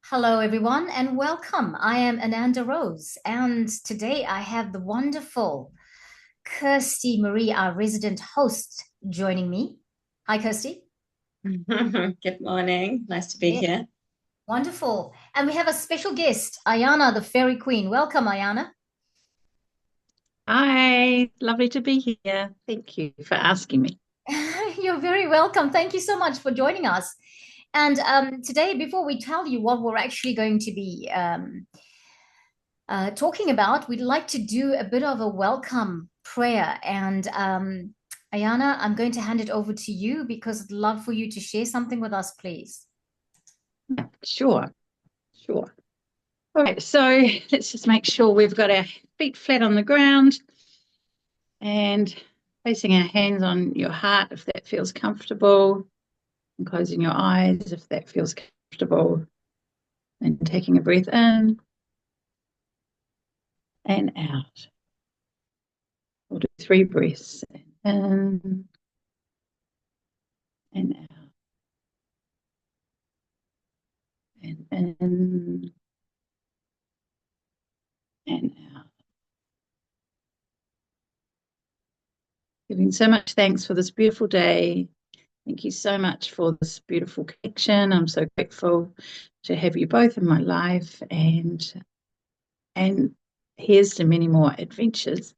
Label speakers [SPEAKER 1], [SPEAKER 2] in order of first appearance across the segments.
[SPEAKER 1] Hello, everyone, and welcome. I am Ananda Rose, and today I have the wonderful Kirsty Marie, our resident host, joining me. Hi, Kirsty.
[SPEAKER 2] Good morning. Nice to be
[SPEAKER 1] Yeah,
[SPEAKER 2] here.
[SPEAKER 1] wonderful. And we have a special guest, Aiyanna, the fairy queen. Welcome, Aiyanna.
[SPEAKER 3] Hi, lovely to be here. Thank you for asking me.
[SPEAKER 1] You're very welcome. Thank you so much for joining us. And today, before we tell you what we're actually going to be talking about, we'd like to do a bit of a welcome prayer. And Aiyanna, I'm going to hand it over to you because I'd love for you to share something with us, please.
[SPEAKER 3] Yeah, sure. All right, so let's just make sure we've got our feet flat on the ground and placing our hands on your heart if that feels comfortable, and closing your eyes if that feels comfortable, and taking a breath in and out. We'll do 3 breaths in and out and in and out. Giving so much thanks for this beautiful day. Thank you so much for this beautiful connection. I'm so grateful to have you both in my life, and here's to many more adventures.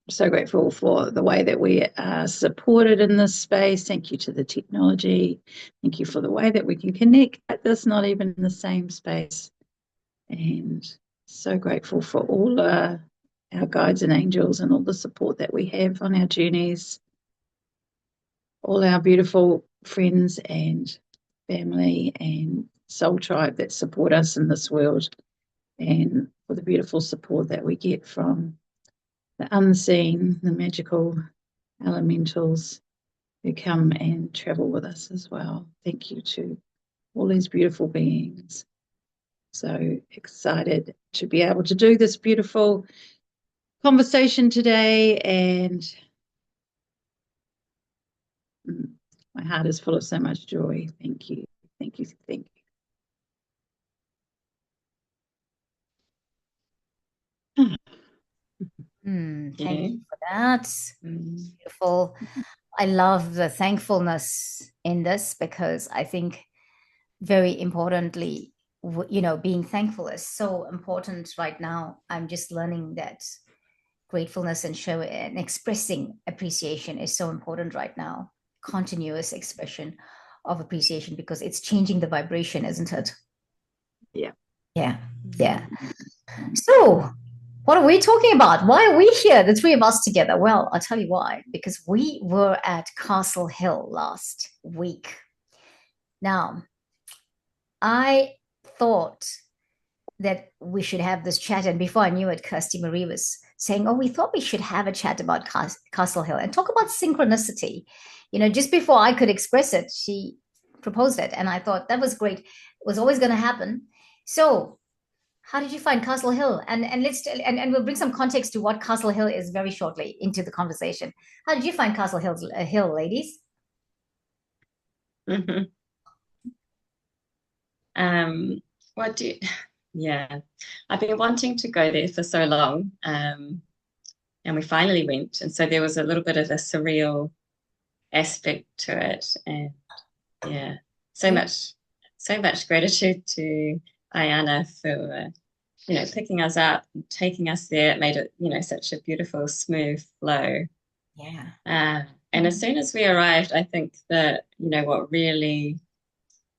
[SPEAKER 3] So grateful for the way that we are supported in this space. Thank you to the technology. Thank you for the way that we can connect like this, not even in the same space. And so grateful for all our guides and angels and all the support that we have on our journeys, all our beautiful friends and family and soul tribe that support us in this world, and for the beautiful support that we get from the unseen, the magical elementals who come and travel with us as well. Thank you to all these beautiful beings. So excited to be able to do this beautiful conversation today, and my heart is full of so much joy. Thank you. Thank you. Thank you.
[SPEAKER 1] Thank
[SPEAKER 2] Yeah.
[SPEAKER 1] you for that. Beautiful. I love the thankfulness in this because I think very importantly, being thankful is so important right now. I'm just learning that gratefulness and show and expressing appreciation is so important right now. Continuous expression of appreciation because it's changing the vibration, isn't it?
[SPEAKER 3] Yeah.
[SPEAKER 1] Yeah, yeah. So, what are we talking about? Why are we here, the three of us together? Well, I'll tell you why. Because we were at Castle Hill last week. Now, I thought that we should have this chat. And before I knew it, Kirsty Marie was saying, "Oh, we thought we should have a chat about Castle Hill and talk about synchronicity." Just before I could express it, she proposed it. And I thought that was great. It was always going to happen. So, how did you find Castle Hill? And we'll bring some context to what Castle Hill is very shortly into the conversation. How did you find Hill, ladies?
[SPEAKER 2] Mhm. Um, what do you, yeah, I've been wanting to go there for so long. And we finally went. And so there was a little bit of a surreal aspect to it. And yeah, so
[SPEAKER 1] Yeah.
[SPEAKER 2] much, so much gratitude to Aiyanna for, picking us up and taking us there. It made it, such a beautiful, smooth flow.
[SPEAKER 1] Yeah.
[SPEAKER 2] Uh, and as soon as we arrived, I think that, what really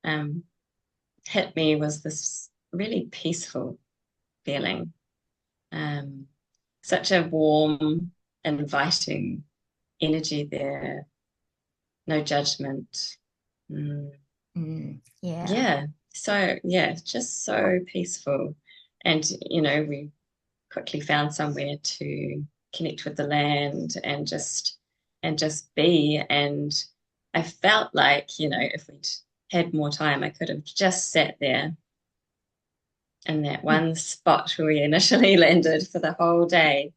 [SPEAKER 2] um, hit me was this really peaceful feeling. Um, Such a warm, inviting energy there, no judgment. Mm,
[SPEAKER 1] Yeah.
[SPEAKER 2] yeah. So, yeah, just so peaceful. And, we quickly found somewhere to connect with the land and just be. And I felt like, if we'd had more time, I could have just sat there in that one spot where we initially landed for the whole day.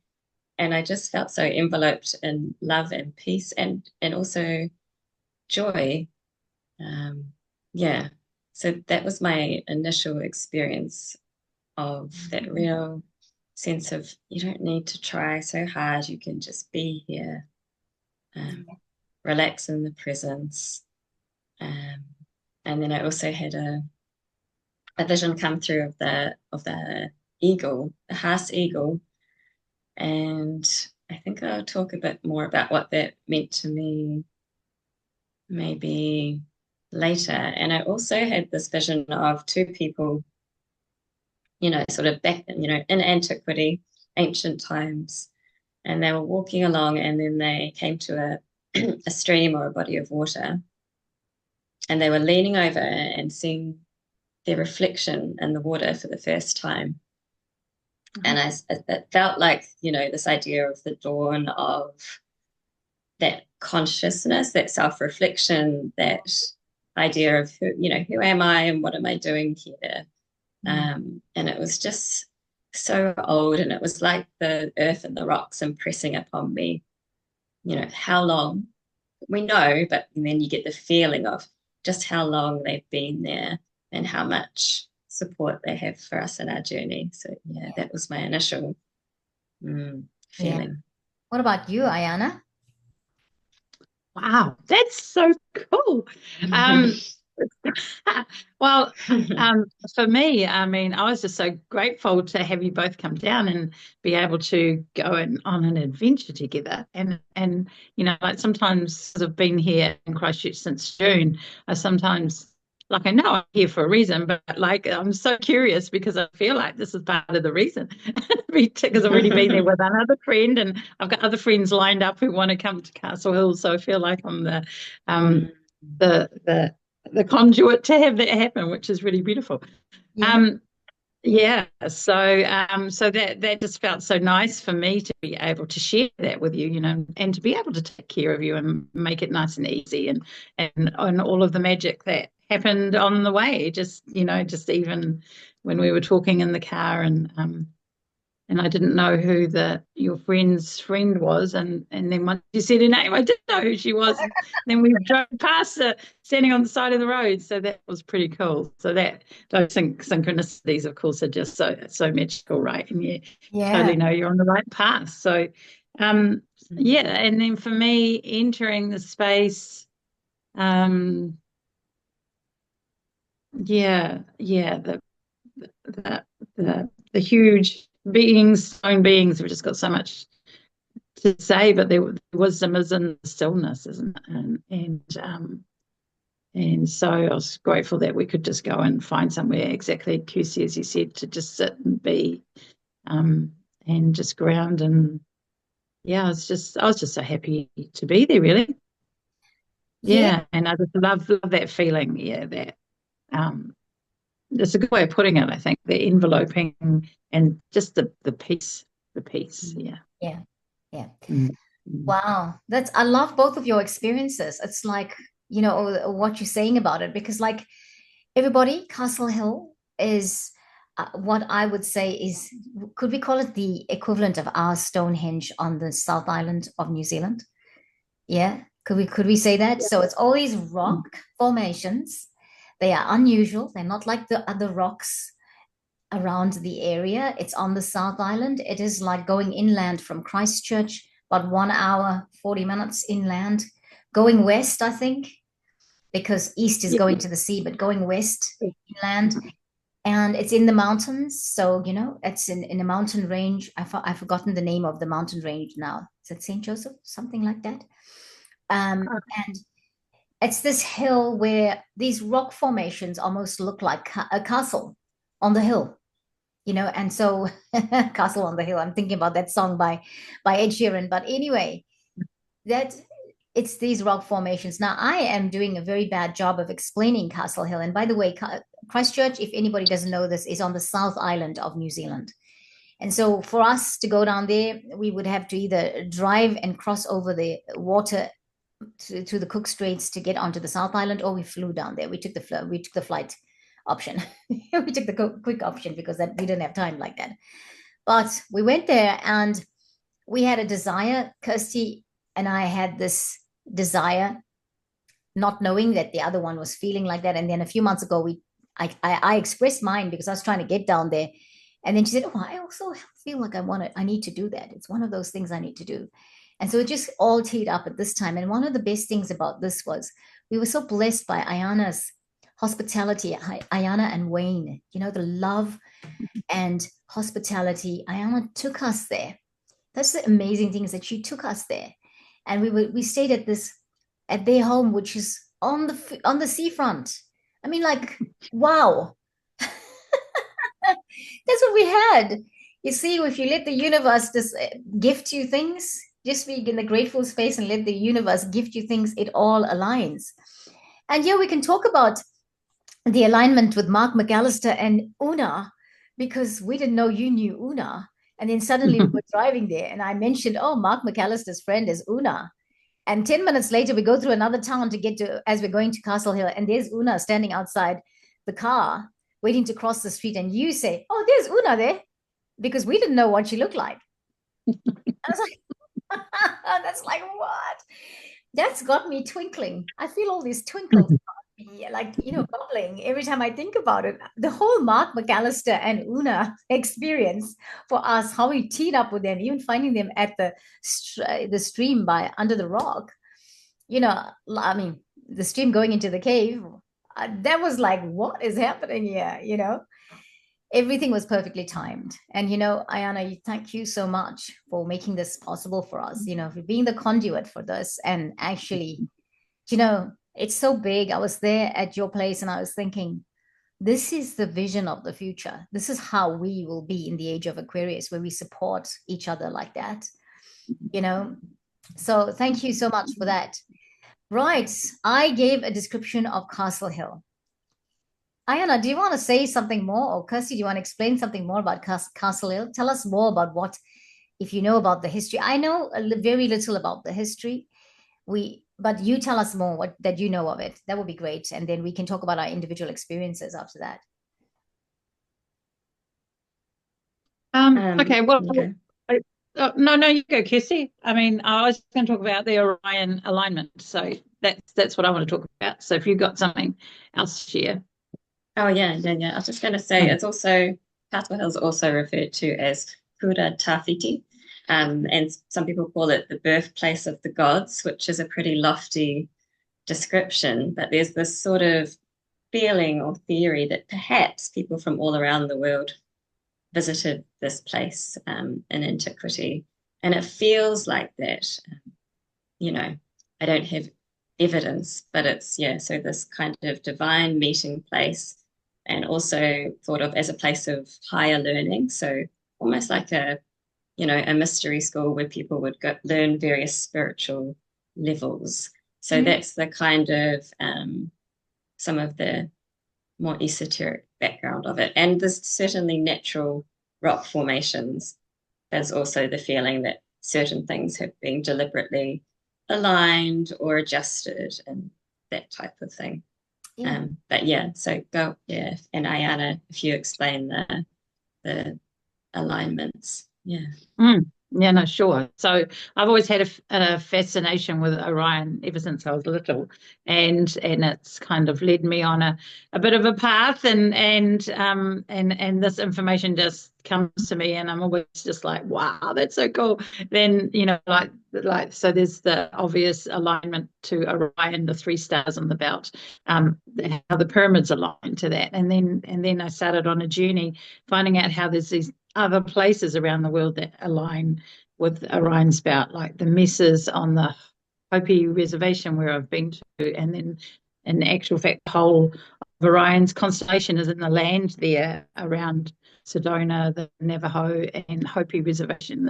[SPEAKER 2] And I just felt so enveloped in love and peace and also joy. Um, yeah. So that was my initial experience of that real sense of you don't need to try so hard. You can just be here, relax in the presence. And then I also had a vision come through of the eagle, the house eagle. And I think I'll talk a bit more about what that meant to me maybe later. And I also had this vision of two people, sort of back, in antiquity, ancient times. And they were walking along, and then they came to a stream or a body of water. And they were leaning over and seeing their reflection in the water for the first time. And it felt like, this idea of the dawn of that consciousness, that self-reflection, that idea of who am I and what am I doing here? And it was just so old, and it was like the earth and the rocks impressing upon me, how long we know, but then you get the feeling of just how long they've been there and how much support they have for us in our journey. So that was my initial feeling.
[SPEAKER 1] Yeah. What about you, Aiyanna?
[SPEAKER 3] Wow, that's so cool. Well, for me, I mean, I was just so grateful to have you both come down and be able to go on an adventure together. And like sometimes I've been here in Christchurch since June. I sometimes, like, I know I'm here for a reason, but like I'm so curious because I feel like this is part of the reason. Because I've already been there with another friend, and I've got other friends lined up who want to come to Castle Hill. So I feel like I'm the conduit to have that happen, which is really beautiful.
[SPEAKER 1] Yeah.
[SPEAKER 3] So that just felt so nice for me to be able to share that with you, and to be able to take care of you and make it nice and easy, and all of the magic that happened on the way, just even when we were talking in the car, and I didn't know who your friend's friend was, and then once you said her name, I didn't know who she was. And then we drove past her standing on the side of the road, so that was pretty cool. So those synchronicities, of course, are just so magical, right? And you totally know you're on the right path. So, and then for me, entering the space, the huge stone beings. We've just got so much to say, but the wisdom is in the stillness, isn't it? And so I was grateful that we could just go and find somewhere, exactly, Kirsty, as you said, to just sit and be, and just ground. And I was just so happy to be there, really. And I just love that feeling. That it's a good way of putting it, I think, the enveloping and just the peace.
[SPEAKER 1] Wow, I love both of your experiences. It's like, what you're saying about it, because like everybody, Castle Hill is what I would say is, could we call it the equivalent of our Stonehenge on the South Island of New Zealand? Yeah, could we say that? So it's all these rock formations. They are unusual. They're not like the other rocks around the area. It's on the South Island. It is like going inland from Christchurch, about 1 hour, 40 minutes inland, going west, I think, because east is going to the sea, but going west inland. And it's in the mountains. So, it's in a mountain range. I've forgotten the name of the mountain range now. Is it St. Joseph? Something like that. And it's this hill where these rock formations almost look like a castle on the hill, and so Castle on the Hill. I'm thinking about that song by Ed Sheeran. But anyway, that it's these rock formations. Now, I am doing a very bad job of explaining Castle Hill. And by the way, Christchurch, if anybody doesn't know this, is on the South Island of New Zealand. And so for us to go down there, we would have to either drive and cross over the water to the Cook Straits to get onto the South Island, or we flew down there. We took the flight option. We took the quick option because we didn't have time like that. But we went there, and we had a desire. Kirsty and I had this desire not knowing that the other one was feeling like that. And then a few months ago, I expressed mine because I was trying to get down there. And then she said, "Oh, I also feel like I need to do that. It's one of those things I need to do." And so it just all teed up at this time. And one of the best things about this was we were so blessed by Aiyanna's hospitality, Aiyanna and Wayne, the love and hospitality. Aiyanna took us there. That's the amazing thing, is that she took us there. And we stayed at their home, which is on the seafront. I mean, like, wow. That's what we had. You see, if you let the universe just gift you things, just be in the grateful space and let the universe gift you things, it all aligns. And yeah, we can talk about the alignment with Mark McAllister and Una, because we didn't know you knew Una. And then suddenly we were driving there, and I mentioned, oh, Mark McAllister's friend is Una. And 10 minutes later, we go through another town as we're going to Castle Hill, and there's Una standing outside the car, waiting to cross the street. And you say, oh, there's Una there, because we didn't know what she looked like. I was like, that's like, what? That's got me twinkling. I feel all these twinkles like, bubbling every time I think about it. The whole Mark McAllister and Una experience for us, how we teed up with them, even finding them at the stream by under the rock, I mean, the stream going into the cave, that was like, what is happening here? Everything was perfectly timed. And Aiyanna, thank you so much for making this possible for us, for being the conduit for this. And actually, it's so big. I was there at your place and I was thinking, this is the vision of the future. This is how we will be in the age of Aquarius, where we support each other like that, So thank you so much for that. Right. I gave a description of Castle Hill. Aiyanna, do you want to say something more? Or Kirsty, do you want to explain something more about Castle Hill? Tell us more about if you know about the history. I know very little about the history. But you tell us more that you know of it. That would be great. And then we can talk about our individual experiences after that.
[SPEAKER 3] Okay, well,
[SPEAKER 2] okay.
[SPEAKER 3] No, you go, Kirsty. I mean, I was going to talk about the Orion alignment. So that's what I want to talk about. So if you've got something else to share.
[SPEAKER 2] Oh, yeah. I was just going to say, it's also, Castle Hill is also referred to as Pura Tawhiti. And some people call it the birthplace of the gods, which is a pretty lofty description. But there's this sort of feeling or theory that perhaps people from all around the world visited this place in antiquity. And it feels like that. I don't have evidence, but it's, so this kind of divine meeting place, and also thought of as a place of higher learning. So almost like a mystery school where people would learn various spiritual levels. So that's the kind of some of the more esoteric background of it. And there's certainly natural rock formations. There's also the feeling that certain things have been deliberately aligned or adjusted and that type of thing. But so go, and Aiyanna, if you explain the alignments.
[SPEAKER 3] Yeah, no, sure. So I've always had a fascination with Orion ever since I was little, and it's kind of led me on a bit of a path, and this information just comes to me, and I'm always just like, wow, that's so cool. Then like so there's the obvious alignment to Orion, the 3 stars on the belt, how the pyramids align to that, and then I started on a journey finding out how there's these other places around the world that align with Orion's belt, like the mesas on the Hopi reservation where I've been to, and then in actual fact the whole of Orion's constellation is in the land there around Sedona, the Navajo and Hopi reservation,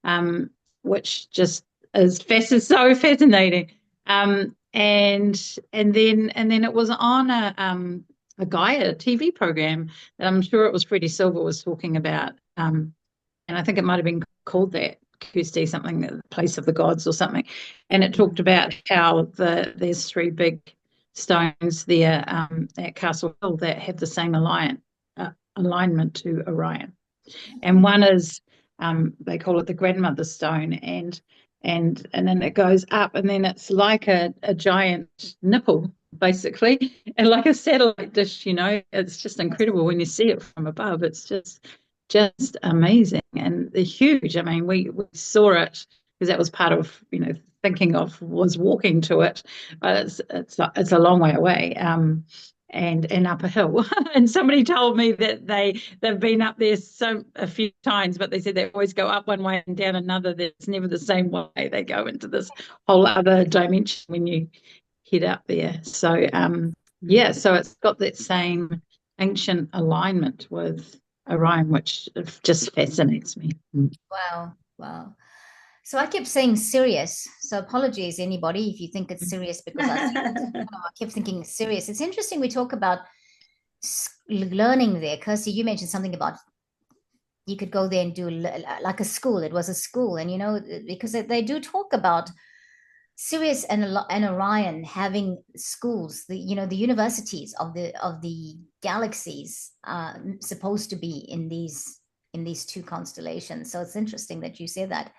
[SPEAKER 3] and which just is so fascinating. And then it was on a Gaia TV program that I'm sure it was Freddie Silver was talking about, and I think it might have been called that, Kirsty, something, the place of the gods or something, and it talked about how there's 3 big stones there at Castle Hill that have the same alignment to Orion, and one is they call it the grandmother stone, and and then it goes up, and then it's like a giant nipple, basically, and like a satellite dish. It's just incredible when you see it from above. It's just amazing, and they're huge. I mean, we saw it because that was part of thinking of was walking to it, but it's a long way away. And up a hill. And somebody told me that they've been up there a few times, but they said they always go up one way and down another. It's never the same way. They go into this whole other dimension when you head up there. So so it's got that same ancient alignment with Orion, which just fascinates me.
[SPEAKER 1] Wow. So I kept saying Sirius. So apologies, anybody, if you think it's Sirius, because I kept thinking Sirius. It's interesting we talk about learning there. Kirsty, you mentioned something about you could go there and do like a school. It was a school. And, because they do talk about Sirius and Orion having schools, the universities of the galaxies are supposed to be in these two constellations. So it's interesting that you say that.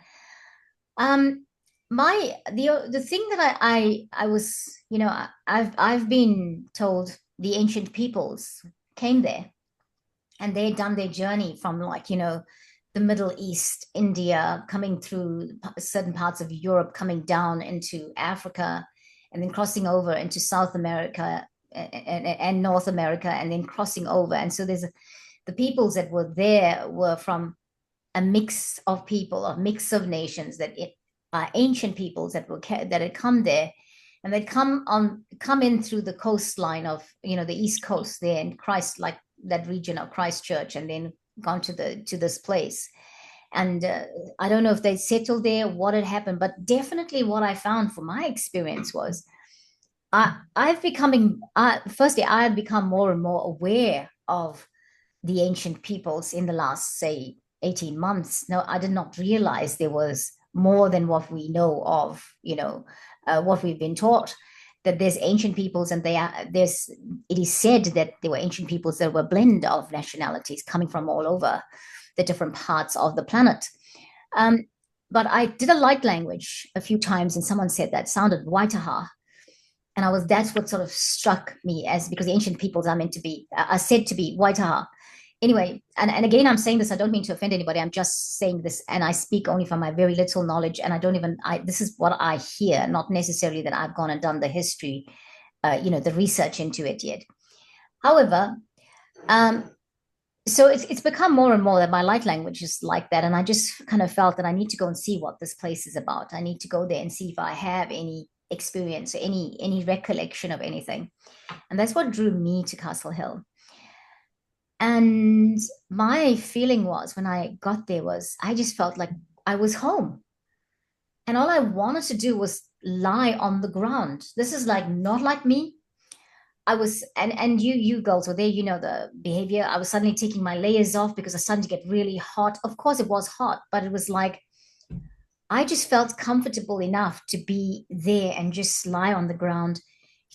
[SPEAKER 1] The thing that I was, I've been told the ancient peoples came there and they'd done their journey from the Middle East, India, coming through certain parts of Europe, coming down into Africa, and then crossing over into South America and North America, and then crossing over. And so the peoples that were there were from a mix of people, a mix of nations that are ancient peoples that had come there, and they'd come in through the coastline of the East Coast there in Christ, like that region of Christchurch, and then gone to this place. And I don't know if they settled there, what had happened, but definitely what I found from my experience was I've become more and more aware of the ancient peoples in the last, say, 18 months. No, I did not realize there was more than what we know of, what we've been taught, that there's ancient peoples, and it is said that there were ancient peoples that were a blend of nationalities coming from all over the different parts of the planet. But I did a light language a few times, and someone said that sounded Waitaha. And that's what sort of struck me, because the ancient peoples are said to be Waitaha. Anyway, and again, I'm saying this, I don't mean to offend anybody. I'm just saying this, and I speak only from my very little knowledge, and this is what I hear, not necessarily that I've gone and done the history, the research into it yet. However, so it's become more and more that my light language is like that, and I just kind of felt that I need to go and see what this place is about. I need to go there and see if I have any experience or any recollection of anything, and that's what drew me to Castle Hill. And my feeling was, when I got there, was I just felt like I was home. And all I wanted to do was lie on the ground. This is not like me. I was, and you girls were there, the behavior. I was suddenly taking my layers off because I started to get really hot. Of course it was hot, but it was like, I just felt comfortable enough to be there and just lie on the ground.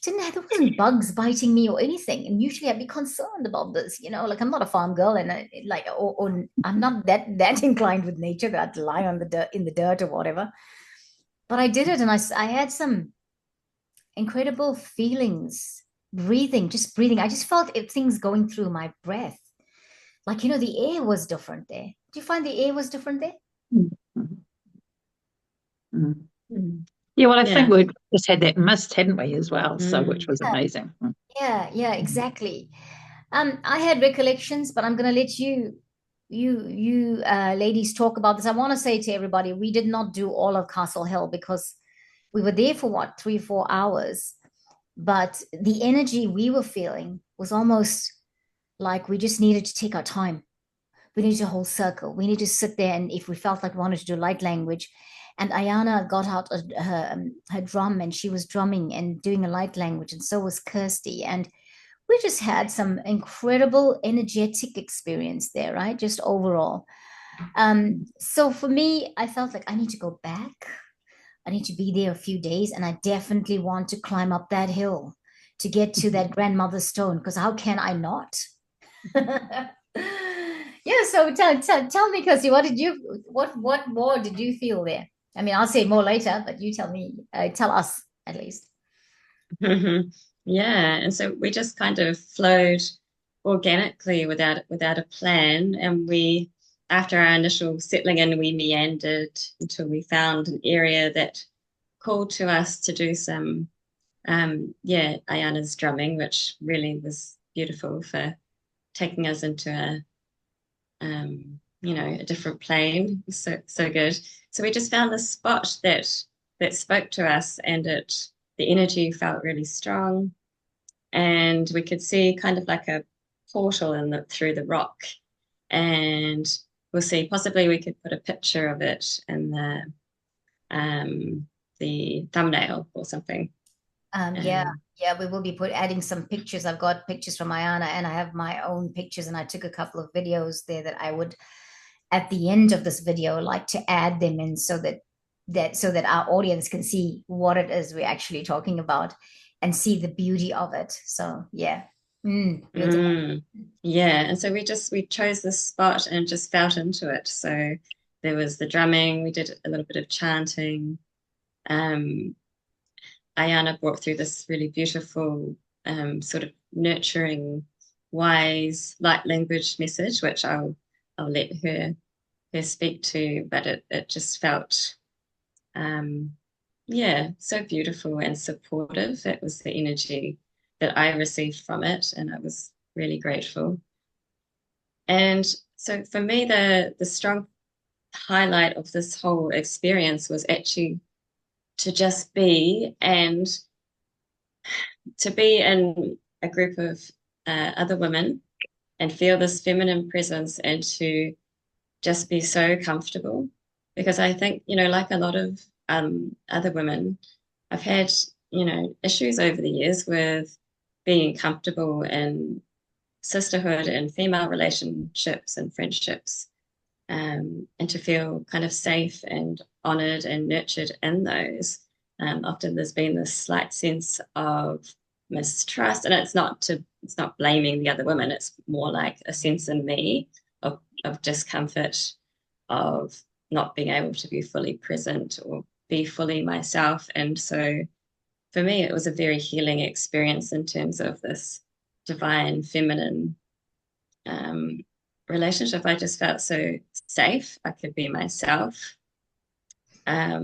[SPEAKER 1] There wasn't bugs biting me or anything. And usually I'd be concerned about this, I'm not a farm girl, and I'm not that inclined with nature that I'd lie on in the dirt or whatever. But I did it, and I had some incredible feelings, just breathing. I just felt things going through my breath. The air was different there. Do you find the air was different there?
[SPEAKER 3] Mm-hmm. Mm-hmm. Yeah, well, I think we just had that mist, hadn't we, as well? So, which was amazing.
[SPEAKER 1] Yeah, exactly. I had recollections, but I'm going to let you ladies talk about this. I want to say to everybody, we did not do all of Castle Hill because we were there for 3-4 hours, but the energy we were feeling was almost like we just needed to take our time. We needed a whole circle. We needed to sit there, and if we felt like we wanted to do light language, and Aiyanna got out her drum, and she was drumming and doing a light language, and so was Kirsty. And we just had some incredible energetic experience there, right? Just overall. So for me, I felt like I need to go back. I need to be there a few days, and I definitely want to climb up that hill to get to that grandmother's stone, because how can I not? Yeah, so tell me, Kirsty, what more did you feel there? I mean, I'll say more later, but you tell me, tell us at least.
[SPEAKER 2] Yeah, and so we just kind of flowed organically without a plan, and we, after our initial settling in, we meandered until we found an area that called to us to do some Aiyanna's drumming, which really was beautiful for taking us into a different plane. So good. So we just found this spot that spoke to us, and the energy felt really strong, and we could see kind of like a portal through the rock, and we'll see. Possibly we could put a picture of it in the thumbnail or something.
[SPEAKER 1] Yeah, we will be adding some pictures. I've got pictures from Aiyanna, and I have my own pictures, and I took a couple of videos there that I would, at the end of this video, like to add them in so that our audience can see what it is we're actually talking about and see the beauty of it. So yeah.
[SPEAKER 2] Yeah, and so we chose this spot and just felt into it. So there was the drumming, we did a little bit of chanting. Aiyanna brought through this really beautiful, sort of nurturing, wise, light language message, which I'll let her speak to, but it just felt so beautiful and supportive. That was the energy that I received from it, and I was really grateful. And so for me, the strong highlight of this whole experience was actually to just be, and to be in a group of other women and feel this feminine presence, and to just be so comfortable. Because I think, like a lot of other women, I've had, issues over the years with being comfortable in sisterhood and female relationships and friendships, and to feel kind of safe and honored and nurtured in those. Often there's been this slight sense of mistrust, and it's not blaming the other women. It's more like a sense in me of discomfort, of not being able to be fully present or be fully myself. And so for me, it was a very healing experience in terms of this divine feminine relationship. I just felt so safe. I could be myself. I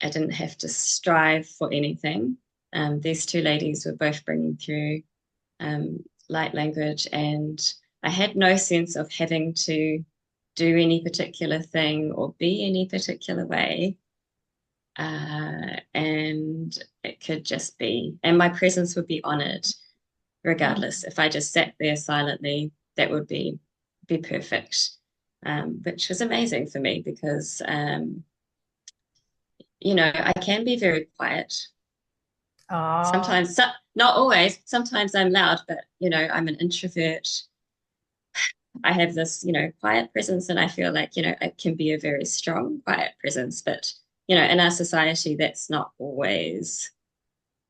[SPEAKER 2] didn't have to strive for anything. These two ladies were both bringing through light language, and I had no sense of having to do any particular thing or be any particular way. And it could just be, and my presence would be honored regardless. If I just sat there silently, that would be perfect, which was amazing for me because, I can be very quiet. Sometimes, not always, sometimes I'm loud, but, I'm an introvert. I have this, quiet presence, and I feel like, it can be a very strong, quiet presence, but, in our society, that's not always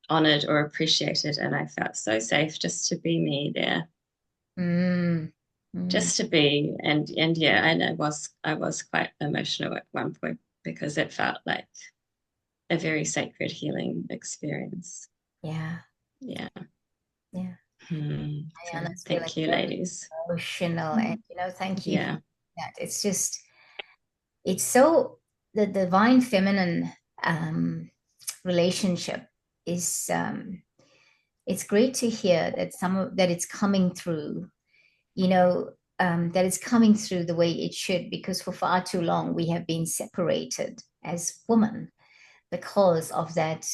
[SPEAKER 2] honored or appreciated. And I felt so safe just to be me there. Just to be, and yeah, and I was quite emotional at one point because it felt like a very sacred healing experience.
[SPEAKER 1] Yeah.
[SPEAKER 2] So thank you, ladies.
[SPEAKER 1] Emotional, and thank you.
[SPEAKER 2] Yeah.
[SPEAKER 1] That it's so, the divine feminine relationship is it's great to hear that that it's coming through, that it's coming through the way it should, because for far too long we have been separated as women because of that,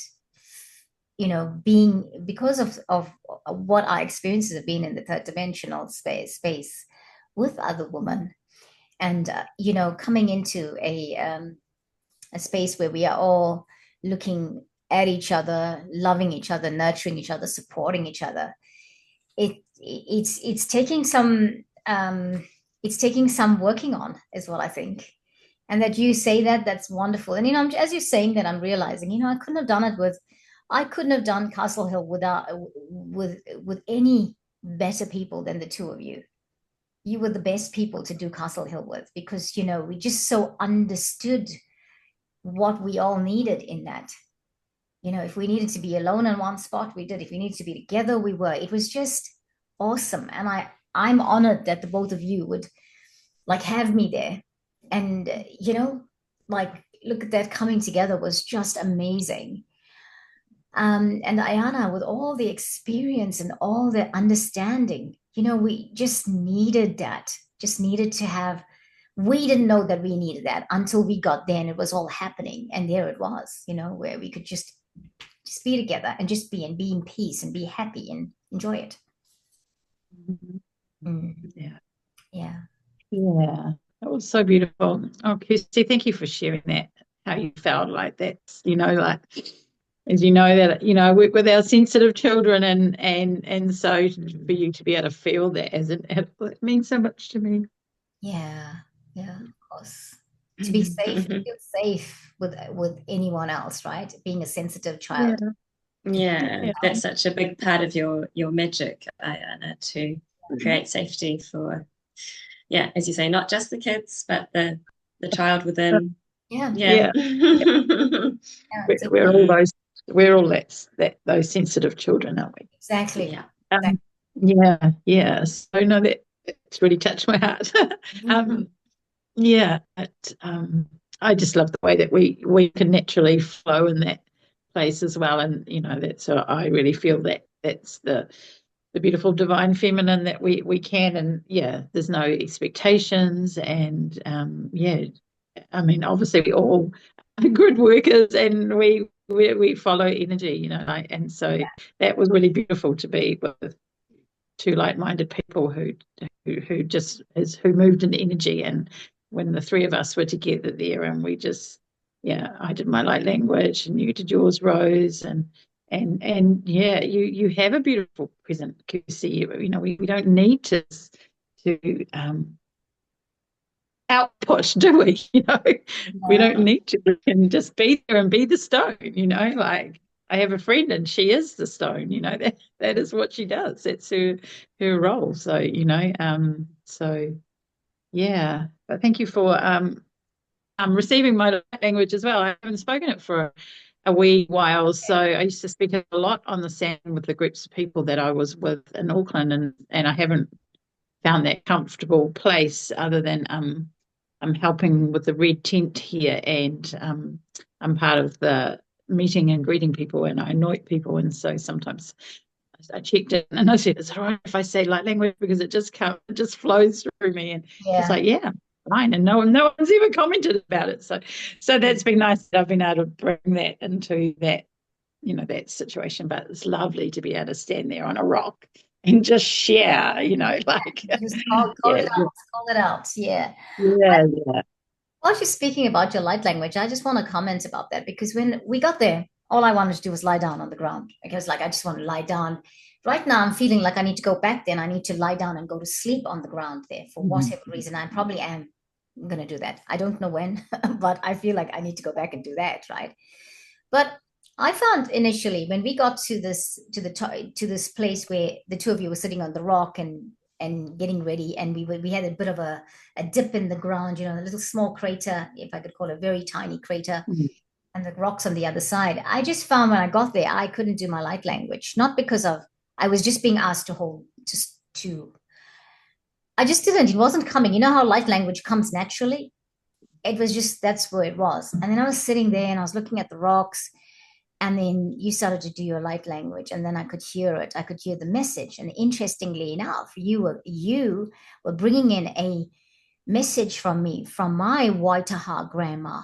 [SPEAKER 1] because of what our experiences have been in the third dimensional space with other women, and coming into a space where we are all looking at each other, loving each other, nurturing each other, supporting each other. It's taking some working on, is what I think. And that you say that's wonderful. And as you're saying that, I'm realizing, I couldn't have done Castle Hill with any better people than the two of you. You were the best people to do Castle Hill with, because we just so understood what we all needed in that. If we needed to be alone in one spot, we did. If we needed to be together, we were. It was just awesome. And I'm honored that the both of you would like have me there. And, like, look at that, coming together was just amazing. And Aiyanna, with all the experience and all the understanding, we just needed that, just needed to have, we didn't know that we needed that until we got there and it was all happening. And there it was, where we could just be together and just be in peace and be happy and enjoy it.
[SPEAKER 3] Yeah.
[SPEAKER 1] Yeah.
[SPEAKER 3] Yeah. That was so beautiful. Oh, Kirsty, thank you for sharing that, how you felt. Like that's, like, as you know, that, I work with our sensitive children, and so for you to be able to feel that as an adult, it means so much to me.
[SPEAKER 1] Yeah, of course. To be safe, feel safe with anyone else, right? Being a sensitive child.
[SPEAKER 2] Yeah, that's such a big part of your magic, Aiyanna, to create safety for, as you say, not just the kids, but the child within.
[SPEAKER 3] Yeah. We're all those. We're all those sensitive children, aren't we?
[SPEAKER 1] Exactly.
[SPEAKER 3] Yeah. So no, it's really touched my heart. I just love the way that we can naturally flow in that place as well, and that's I really feel that that's the beautiful divine feminine that we can, and there's no expectations, and I mean, obviously we all are good workers, and we follow energy, and so that was really beautiful to be with two like-minded people who moved in energy. And when the three of us were together there, and we just I did my light language and you did yours, Rose, and you have a beautiful present, Kirsty. We don't need to outpush, do we? We don't need to. We can just be there and be the stone. Like, I have a friend and she is the stone. That is what she does. That's her role. So But thank you for receiving my language as well. I haven't spoken it for a wee while, so I used to speak a lot on the sand with the groups of people that I was with in Auckland, and I haven't found that comfortable place other than I'm helping with the red tent here, and I'm part of the meeting and greeting people, and I anoint people, and so sometimes I checked in and I said, "Is it all right if I say light language, because it just flows through me?" And she's like, "Yeah, fine." And no one's ever commented about it, so that's been nice that I've been able to bring that into that that situation. But it's lovely to be able to stand there on a rock and just share, like
[SPEAKER 1] just call it out. Yeah. While you're speaking about your light language, I just want to comment about that, because when we got there, all I wanted to do was lie down on the ground. Because I just want to lie down. Right now, I'm feeling like I need to go back there and I need to lie down and go to sleep on the ground there for whatever reason. I probably am going to do that. I don't know when, but I feel like I need to go back and do that, right? But I found initially when we got to this place where the two of you were sitting on the rock and getting ready, and we had a bit of a dip in the ground, a little small crater, if I could call it, a very tiny crater, and the rocks on the other side. I just found when I got there, I couldn't do my light language, not because I was just being asked to hold to I just didn't. It wasn't coming. You know how light language comes naturally? It was just, that's where it was. And then I was sitting there and I was looking at the rocks, and then you started to do your light language, and then I could hear it. I could hear the message. And interestingly enough, you were bringing in a message from me, from my Waitaha grandma.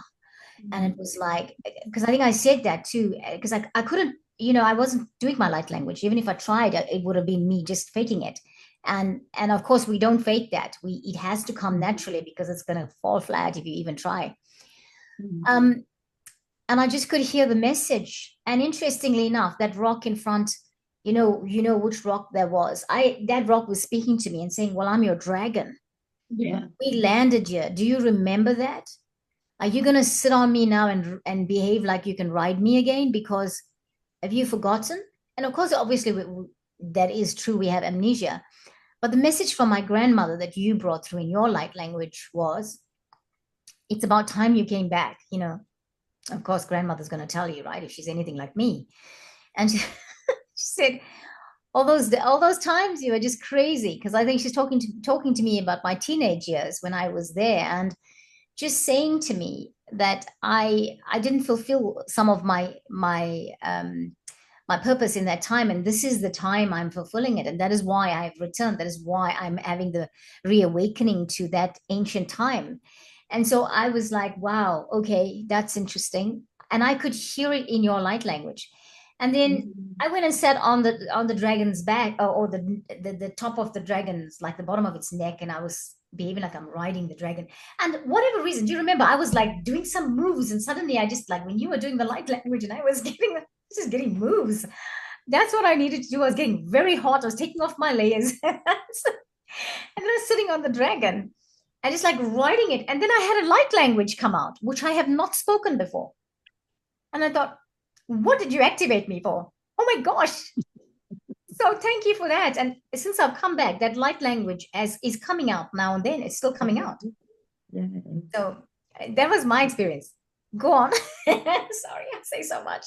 [SPEAKER 1] And it was like, because I think I said that too, because I couldn't, I wasn't doing my light language. Even if I tried, it would have been me just faking it. And of course, we don't fake that. It has to come naturally, because it's going to fall flat if you even try. And I just could hear the message. And interestingly enough, that rock in front, you know which rock that was. That rock was speaking to me and saying, "Well, I'm your dragon."
[SPEAKER 3] Yeah.
[SPEAKER 1] We landed here. Do you remember that? Are you going to sit on me now and behave like you can ride me again? Because have you forgotten? And of course, obviously, that is true. We have amnesia. But the message from my grandmother that you brought through in your light language was, it's about time you came back, Of course, grandmother's going to tell you, right? If she's anything like me. And she said, all those times you were just crazy. Because I think she's talking to me about my teenage years when I was there, and just saying to me that I didn't fulfill some of my purpose in that time, and this is the time I'm fulfilling it, and that is why I've returned. That is why I'm having the reawakening to that ancient time. And so I was like, wow, okay, that's interesting. And I could hear it in your light language. And then I went and sat on the dragon's back, or the top of the dragon's, like the bottom of its neck, and I was behaving like I'm riding the dragon. And whatever reason, do you remember? I was like doing some moves, and suddenly I just, like when you were doing the light language, and I was getting moves. That's what I needed to do. I was getting very hot. I was taking off my layers, and then I was sitting on the dragon and just like riding it. And then I had a light language come out, which I have not spoken before. And I thought, what did you activate me for? Oh my gosh. So thank you for that. And since I've come back, that light language is coming out now and then. It's still coming out.
[SPEAKER 3] Yeah.
[SPEAKER 1] So that was my experience. Go on. Sorry, I say so much.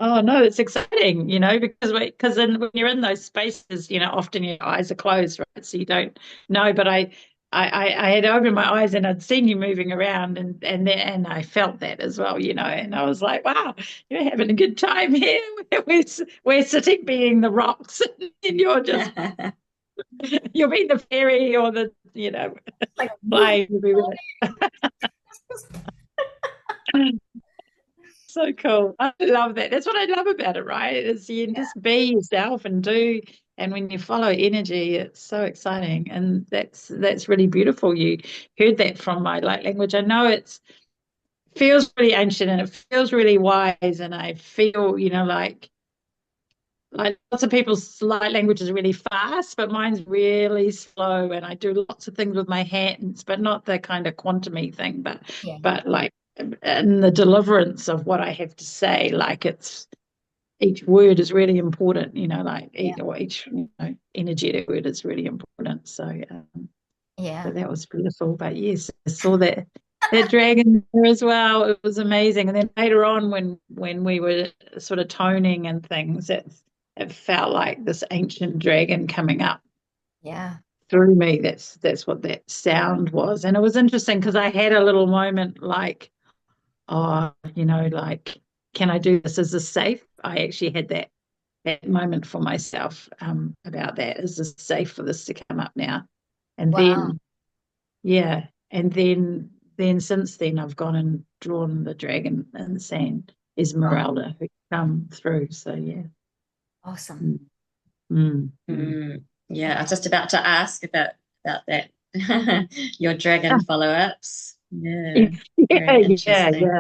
[SPEAKER 3] Oh no, it's exciting, because when you're in those spaces, often your eyes are closed, right? So you don't know. But I had opened my eyes and I'd seen you moving around, and I felt that as well, and I was like, wow, you're having a good time here. We're sitting being the rocks, and you're just you're being the fairy or the
[SPEAKER 1] Like,
[SPEAKER 3] flying everywhere. So cool. I love that. That's what I love about it, right? Is you can just be yourself and do, and when you follow energy, it's so exciting. And that's really beautiful. You heard that from my light language. I know it feels really ancient and it feels really wise, and I feel, like lots of people's light language is really fast, but mine's really slow, and I do lots of things with my hands, but not the kind of quantum-y thing,
[SPEAKER 1] yeah.
[SPEAKER 3] but like in the deliverance of what I have to say, like it's each word is really important, like each energetic word is really important. So
[SPEAKER 1] Yeah.
[SPEAKER 3] that was beautiful. But yes, I saw that dragon there as well. It was amazing. And then later on, when we were sort of toning and things, it felt like this ancient dragon coming up
[SPEAKER 1] Yeah.
[SPEAKER 3] through me. That's what that sound was. And it was interesting because I had a little moment like, oh, like, can I do this? Is this safe? I actually had that moment for myself about that. Is this safe for this to come up now? And
[SPEAKER 1] Wow.
[SPEAKER 3] then since then I've gone and drawn the dragon in the sand, Esmeralda, who come through. So yeah.
[SPEAKER 1] Awesome.
[SPEAKER 2] Yeah, I was just about to ask about that. Your dragon follow-ups. Yeah. Very interesting.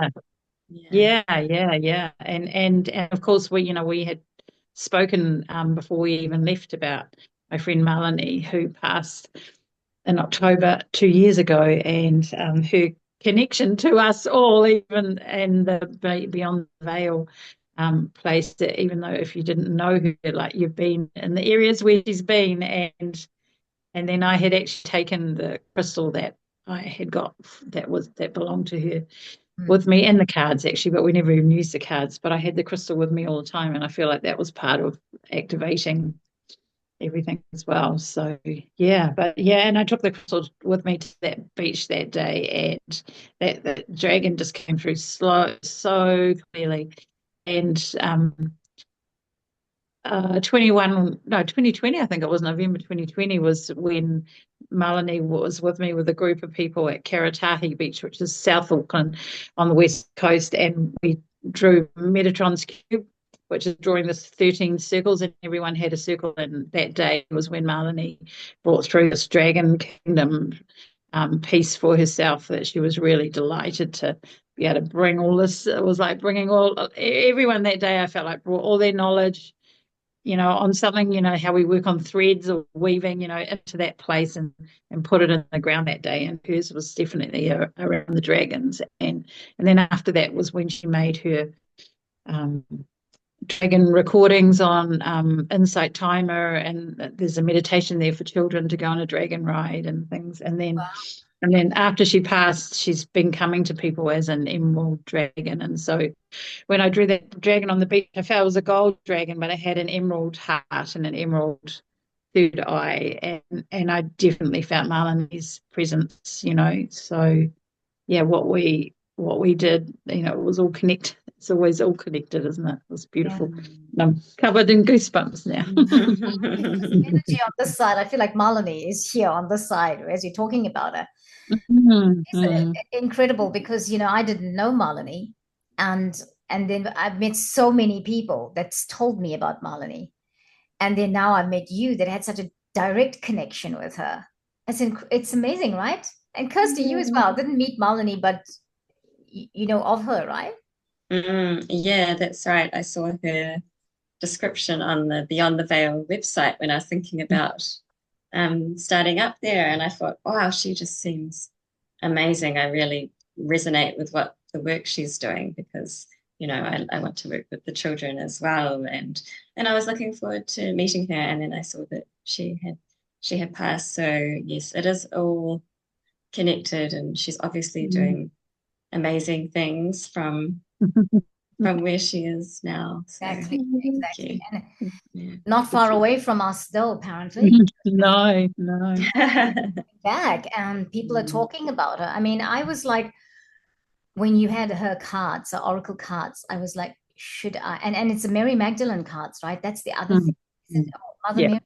[SPEAKER 3] Yeah. And of course we had spoken before we even left about my friend Melanie, who passed in October 2 years ago, and her connection to us all, even in the Beyond the Veil place, that even though if you didn't know her, like you've been in the areas where she's been, and then I had actually taken the crystal that I had got that belonged to her with me, and the cards actually, but we never even used the cards, but I had the crystal with me all the time, and I feel like that was part of activating everything as well. So and I took the crystal with me to that beach that day, and that dragon just came through so clearly. And 2020, I think it was November 2020, was when Melanie was with me with a group of people at Karatahi Beach, which is South Auckland on the west coast, and we drew Metatron's cube, which is drawing this 13 circles, and everyone had a circle. And that day was when Melanie brought through this dragon kingdom piece for herself, that she was really delighted to be able to bring all this. It was like bringing everyone that day, I felt like, brought all their knowledge, on something, how we work on threads or weaving, into that place and put it in the ground that day. And hers was definitely around the dragons. And then after that was when she made her dragon recordings on Insight Timer, and there's a meditation there for children to go on a dragon ride and things. And then And then after she passed, she's been coming to people as an emerald dragon. And so when I drew that dragon on the beach, I felt it was a gold dragon, but it had an emerald heart and an emerald third eye. And I definitely felt Marlene's presence, So yeah, what we did, it was all connected. It's always all connected, isn't it? It was beautiful.
[SPEAKER 1] Yeah.
[SPEAKER 3] And I'm covered in goosebumps now.
[SPEAKER 1] Energy on this side. I feel like Malini is here on this side as you're talking about her. It's incredible because I didn't know Malini, and then I've met so many people that's told me about Malini, and then now I've met you that had such a direct connection with her. It's amazing, right? And Kirsty, you as well didn't meet Malini, but you know of her, right?
[SPEAKER 2] Yeah, that's right. I saw her description on the Beyond the Veil website when I was thinking about starting up there, and I thought, wow, she just seems amazing. I really resonate with what the work she's doing because I want to work with the children as well, and I was looking forward to meeting her, and then I saw that she had passed. So yes, it is all connected, and she's obviously doing amazing things from where she is now. So
[SPEAKER 1] Exactly. And
[SPEAKER 2] yeah.
[SPEAKER 1] not far away from us, though, apparently.
[SPEAKER 3] No.
[SPEAKER 1] Back, and people are talking about her. I mean, I was like, when you had her cards, the oracle cards, I was like, should I? And it's a Mary Magdalene cards, right? That's the other thing. Mother
[SPEAKER 3] Yeah.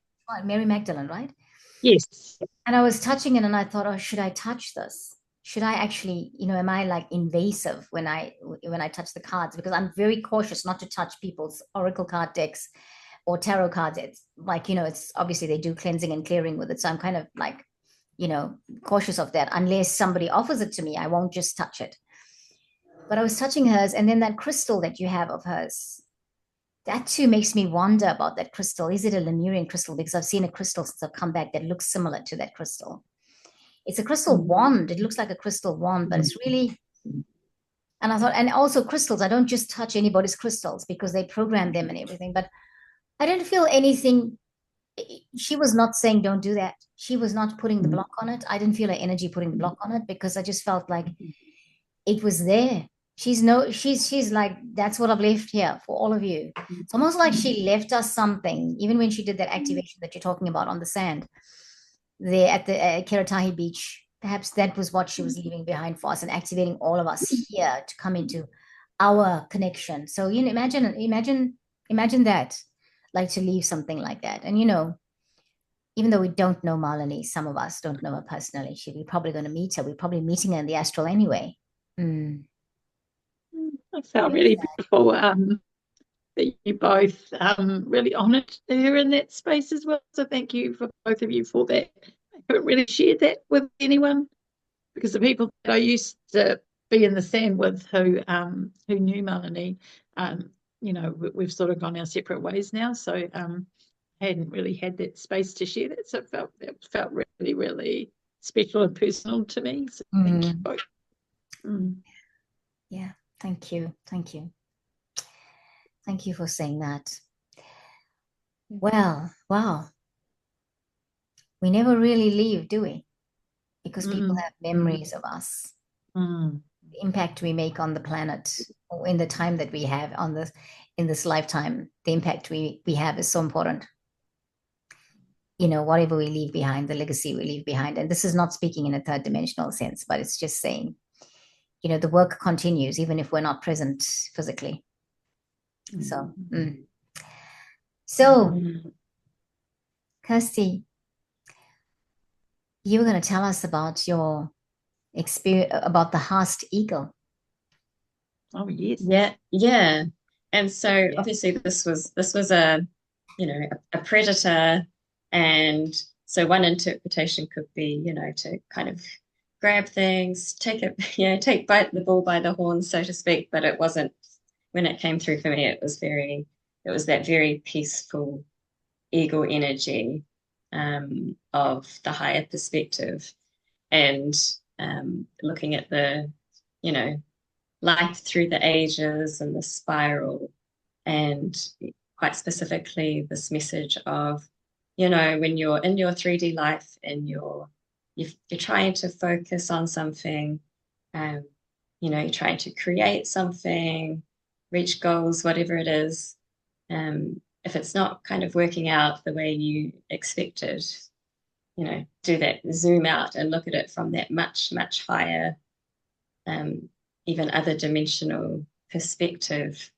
[SPEAKER 1] Mary Magdalene, right?
[SPEAKER 3] Yes.
[SPEAKER 1] And I was touching it, and I thought, oh, should I touch this? Should I actually, am I like invasive when I touch the cards? Because I'm very cautious not to touch people's oracle card decks or tarot cards. It's like, it's obviously they do cleansing and clearing with it. So I'm kind of like, cautious of that. Unless somebody offers it to me, I won't just touch it. But I was touching hers, and then that crystal that you have of hers, that too makes me wonder about that crystal. Is it a Lemurian crystal? Because I've seen a crystal since I've come back that looks similar to that crystal. It's a crystal wand. It looks like a crystal wand, but it's really, and I thought, and also crystals, I don't just touch anybody's crystals because they program them and everything, but I didn't feel anything. She was not saying don't do that. She was not putting the block on it. I didn't feel her energy putting the block on it because I just felt like it was there. She's like, that's what I've left here for all of you. It's almost like she left us something, even when she did that activation that you're talking about on the sand there at the Kiratahi Beach. Perhaps that was what she was leaving behind for us and activating all of us here to come into our connection. So imagine that, like to leave something like that. And even though we don't know Malini, some of us don't know her personally. We're probably going to meet her. We're probably meeting her in the astral anyway.
[SPEAKER 3] I felt really beautiful that you both really honoured her in that space as well. So thank you for both of you for that. I haven't really shared that with anyone because the people that I used to be in the sand with who knew Melanie, we've sort of gone our separate ways now. So I hadn't really had that space to share that. So it felt really, really special and personal to me. So thank you both.
[SPEAKER 1] Yeah, thank you. Thank you for saying that. Well, wow. We never really leave, do we? Because people have memories of us. The impact we make on the planet or in the time that we have in this lifetime, the impact we have is so important. Whatever we leave behind, the legacy we leave behind. And this is not speaking in a third dimensional sense, but it's just saying, the work continues even if we're not present physically. So, Kirsty, you were going to tell us about your experience about the Haast eagle.
[SPEAKER 3] Oh yes,
[SPEAKER 2] yeah. And so obviously this was a a predator, and so one interpretation could be to kind of grab things, take bite the bull by the horns, so to speak. But it wasn't. When it came through for me, it was that very peaceful eagle energy of the higher perspective, and looking at the life through the ages and the spiral, and quite specifically this message of when you're in your 3D life, in your you're trying to focus on something, you're trying to create something, reach goals, whatever it is. If it's not kind of working out the way you expected, do that, zoom out and look at it from that much, much higher, even other dimensional perspective,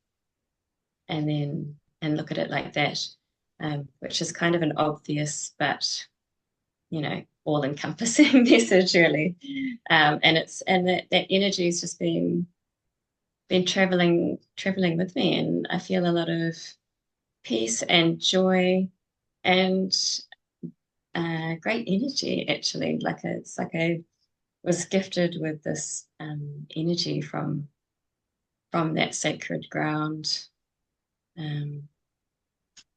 [SPEAKER 2] and look at it like that, which is kind of an obvious but all-encompassing message, really. And that energy has just been traveling with me, and I feel a lot of peace and joy and great energy, actually. It's like I was gifted with this energy from that sacred ground,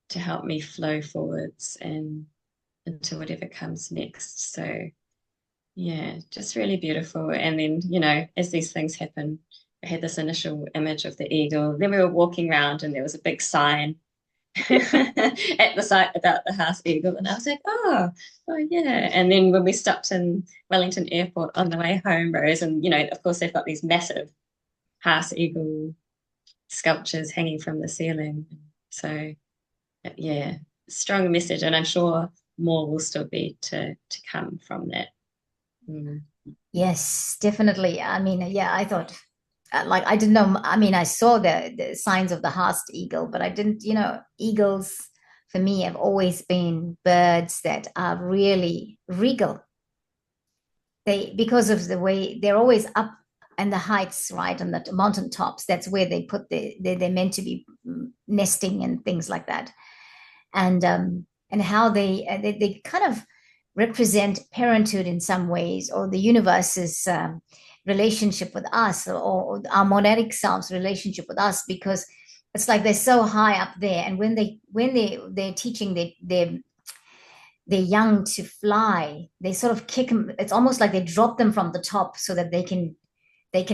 [SPEAKER 2] to help me flow forwards and into whatever comes next. So yeah, just really beautiful. And then, as these things happen, I had this initial image of the eagle. Then we were walking around and there was a big sign at the site about the house eagle. And I was like, oh yeah. And then when we stopped in Wellington Airport on the way home, Rose, and, of course they've got these massive house eagle sculptures hanging from the ceiling. So yeah, strong message. And I'm sure more will still be to come from that.
[SPEAKER 1] Yes, definitely. I mean, yeah, I thought, I didn't know. I mean, I saw the signs of the Haast eagle, but I didn't, eagles for me have always been birds that are really regal. Because of the way they're always up and the heights, right, on the mountain tops. That's where they put they're meant to be nesting and things like that. And how they kind of represent parenthood in some ways, or the universe's relationship with us, or our monadic selves relationship with us, because it's like they're so high up there, and when they're teaching their young to fly, they sort of kick them. It's almost like they drop them from the top so that they can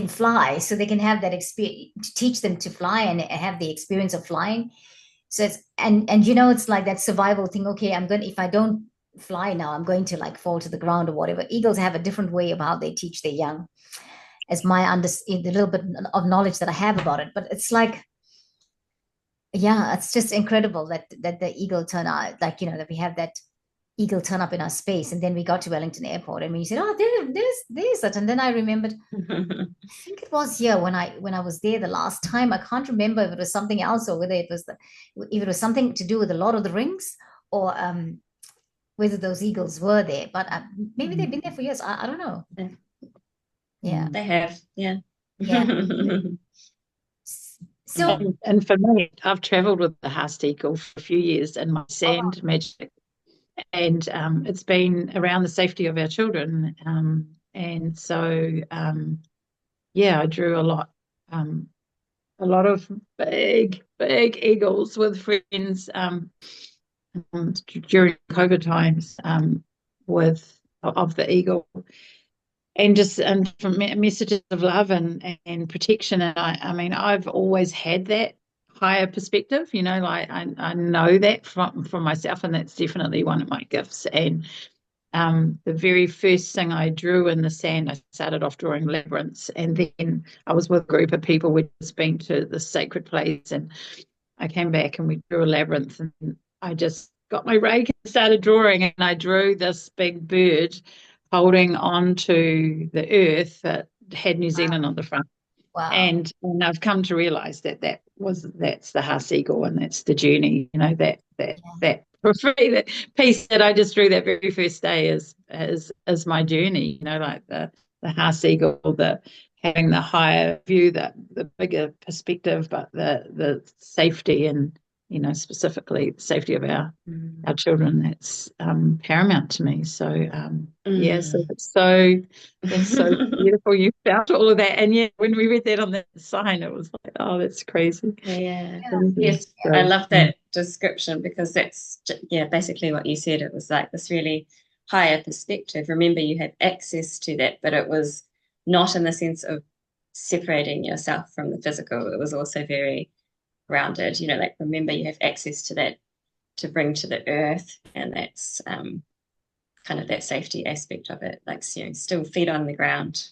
[SPEAKER 1] fly, so they can have that experience, to teach them to fly and have the experience of flying. So it's it's like that survival thing. Okay, if I don't fly now, I'm going to fall to the ground or whatever. Eagles have a different way of how they teach their young, as the little bit of knowledge that I have about it. But it's like, yeah, it's just incredible that the eagle turn out, that we have that eagle turn up in our space. And then we got to Wellington Airport, and when you said, oh, there's it, and then I remembered, I think it was here when I was there the last time. I can't remember if it was something else, or whether it was something to do with the Lord of the Rings, or whether those eagles were there. But maybe they've been there for years. I don't know. Yeah,
[SPEAKER 2] they have. Yeah.
[SPEAKER 1] So,
[SPEAKER 3] and for me, I've traveled with the Haast eagle for a few years in my sand magic, and it's been around the safety of our children, and so I drew a lot of big eagles with friends during COVID times, of the eagle, and from messages of love and protection. And I mean, I've always had that higher perspective, I know that from myself, and that's definitely one of my gifts. And the very first thing I drew in the sand, I started off drawing labyrinths, and then I was with a group of people. We'd just been to this sacred place, and I came back and we drew a labyrinth, and I just got my rake and started drawing, and I drew this big bird holding on to the earth that had New Zealand on the front.
[SPEAKER 1] wow.
[SPEAKER 3] And I've come to realise that's the Haast eagle, and that's the journey. That piece that I just drew that very first day is my journey. Like the Haast eagle, having the higher view, the bigger perspective, but the safety, and specifically the safety of our children, that's paramount to me. So so it's so beautiful. You found all of that, and when we read that on the sign, it was like, oh, that's crazy.
[SPEAKER 2] Yes, I love that description, because that's basically what you said. It was like this really higher perspective. Remember, you had access to that, but it was not in the sense of separating yourself from the physical. It was also very grounded. Remember, you have access to that to bring to the earth, and that's kind of that safety aspect of it, like, you know, still feet on the ground.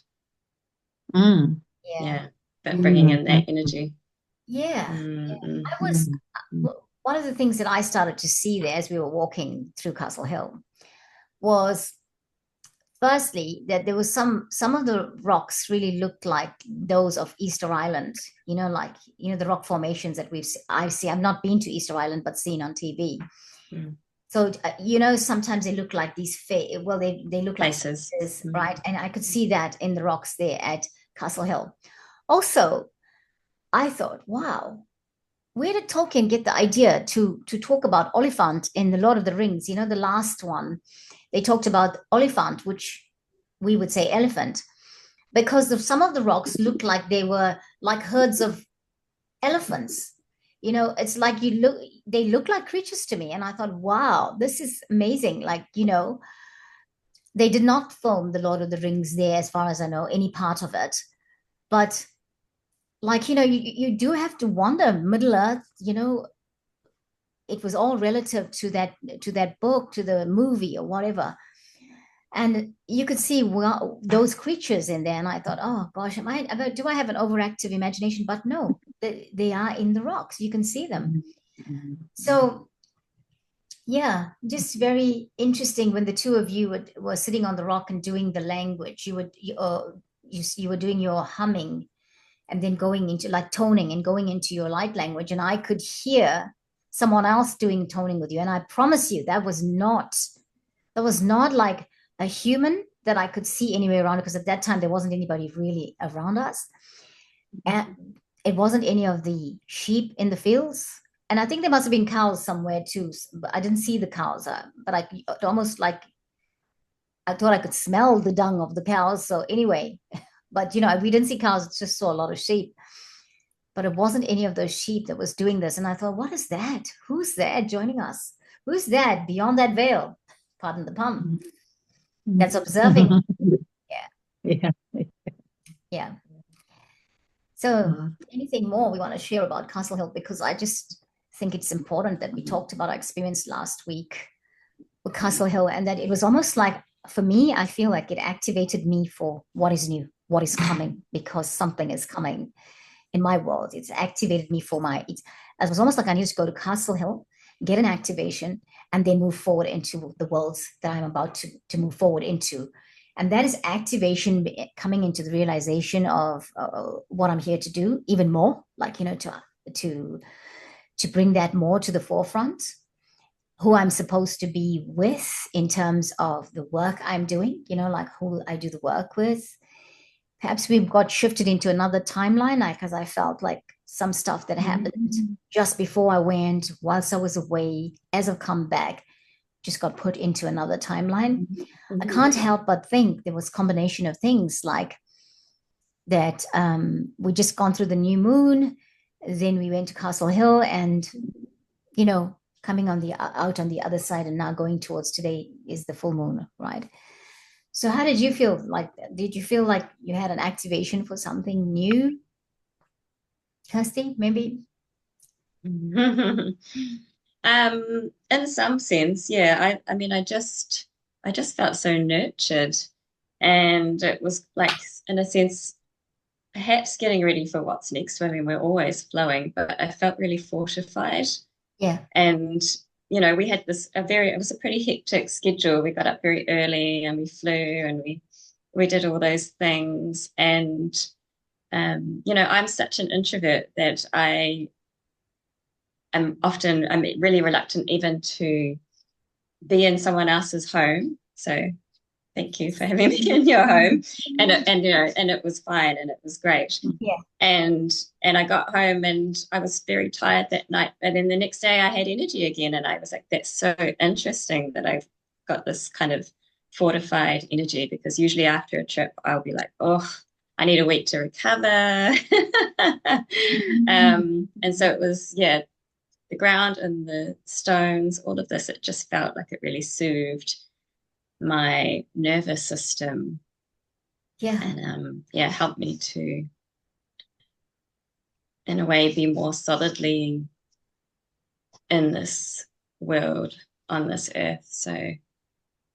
[SPEAKER 3] Mm.
[SPEAKER 2] Yeah, but bringing in that energy.
[SPEAKER 1] Yeah.
[SPEAKER 2] Mm-mm.
[SPEAKER 1] I was one of the things that I started to see there as we were walking through Castle Hill was firstly that there was some of the rocks really looked like those of Easter Island, like the rock formations that I've seen. I've not been to Easter Island, but seen on TV.
[SPEAKER 2] Mm.
[SPEAKER 1] So sometimes they look like these they look
[SPEAKER 2] Places.
[SPEAKER 1] like places, right? And I could see that in the rocks there at Castle Hill. Also, I thought, wow, where did Tolkien get the idea to talk about Oliphant in the Lord of the Rings? The last one, they talked about Oliphant, which we would say elephant, because some of the rocks looked like they were like herds of elephants. It's like they look like creatures to me. And I thought, wow, this is amazing. Like, they did not film the Lord of the Rings there, as far as I know, any part of it. But like, you do have to wonder, Middle Earth, it was all relative to that book, to the movie or whatever. And you could see those creatures in there. And I thought, oh gosh, do I have an overactive imagination? But no, they are in the rocks. You can see them. So yeah, just very interesting when the two of you were sitting on the rock and doing the language. You were doing your humming and then going into like toning and going into your light language. And I could hear someone else doing toning with you. And I promise you, that was not like a human that I could see anywhere around, because at that time there wasn't anybody really around us. And it wasn't any of the sheep in the fields. And I think there must have been cows somewhere too, but I didn't see the cows. But almost like I thought I could smell the dung of the cows. So anyway, but we didn't see cows, just saw a lot of sheep. But it wasn't any of those sheep that was doing this. And I thought, what is that? Who's that joining us? Who's that beyond that veil? Pardon the pun. That's observing.
[SPEAKER 3] Yeah.
[SPEAKER 1] Yeah. So anything more we want to share about Castle Hill? Because I just think it's important that we talked about our experience last week with Castle Hill, and that it was almost like, for me, I feel like it activated me for what is new, what is coming, because something is coming in my world. It's activated me for it was almost like I needed to go to Castle Hill, get an activation, and then move forward into the worlds that I'm about to move forward into. And that is activation, coming into the realization of what I'm here to do even more, like, to bring that more to the forefront, who I'm supposed to be with in terms of the work I'm doing, like who I do the work with. Perhaps we got shifted into another timeline, because I felt like some stuff that happened just before I went, whilst I was away, as I've come back, just got put into another timeline. I can't help but think there was a combination of things like that. We just gone through the new moon, then we went to Castle Hill, and coming out on the other side, and now going towards today is the full moon, right? So how did you feel? Like, did you feel like you had an activation for something new, Kirsty? Maybe.
[SPEAKER 2] In some sense, yeah. I mean, I just felt so nurtured, and it was like, in a sense, perhaps getting ready for what's next. I mean, we're always flowing, but I felt really fortified.
[SPEAKER 1] Yeah.
[SPEAKER 2] And we had it was a pretty hectic schedule. We got up very early and we flew and we did all those things. And I'm such an introvert that I'm really reluctant even to be in someone else's home. So thank you for having me in your home. And it was fine and it was great.
[SPEAKER 1] Yeah.
[SPEAKER 2] And I got home and I was very tired that night. But then the next day I had energy again. And I was like, that's so interesting that I've got this kind of fortified energy, because usually after a trip I'll be like, oh, I need a week to recover. And so it was, the ground and the stones, all of this, it just felt like it really soothed my nervous system.
[SPEAKER 1] Yeah.
[SPEAKER 2] And helped me to, in a way, be more solidly in this world, on this earth. So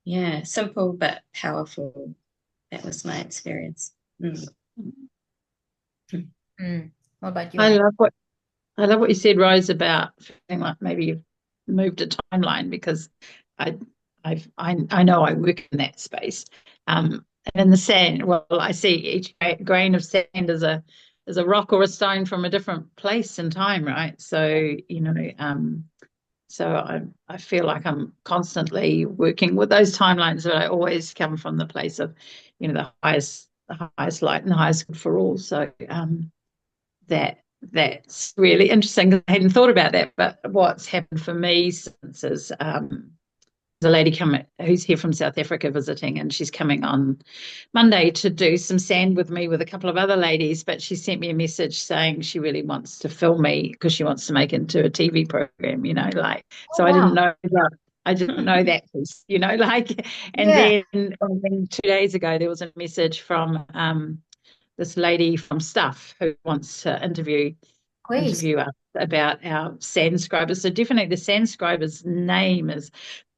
[SPEAKER 2] Yeah, simple but powerful. That was my experience. Mm.
[SPEAKER 1] What about you,
[SPEAKER 3] I
[SPEAKER 1] Anne?
[SPEAKER 3] love what you said, Rose, about feeling like maybe you've moved a timeline, because I I know I work in that space. And in the sand, well, I see each grain of sand is a rock or a stone from a different place in time, right? So, so I feel like I'm constantly working with those timelines, but I always come from the place of, the highest light and the highest good for all. So that's really interesting. I hadn't thought about that, but what's happened for me since is there's a lady coming who's here from South Africa visiting, and she's coming on Monday to do some sand with me with a couple of other ladies. But she sent me a message saying she really wants to film me because she wants to make it into a TV program.
[SPEAKER 1] Oh,
[SPEAKER 3] So I didn't
[SPEAKER 1] wow.
[SPEAKER 3] know that. I didn't know that piece, and
[SPEAKER 1] Yeah,
[SPEAKER 3] then 2 days ago there was a message from this lady from Stuff who wants to
[SPEAKER 1] great.
[SPEAKER 3] interview us about our sand scribers. So definitely the sand scribers name is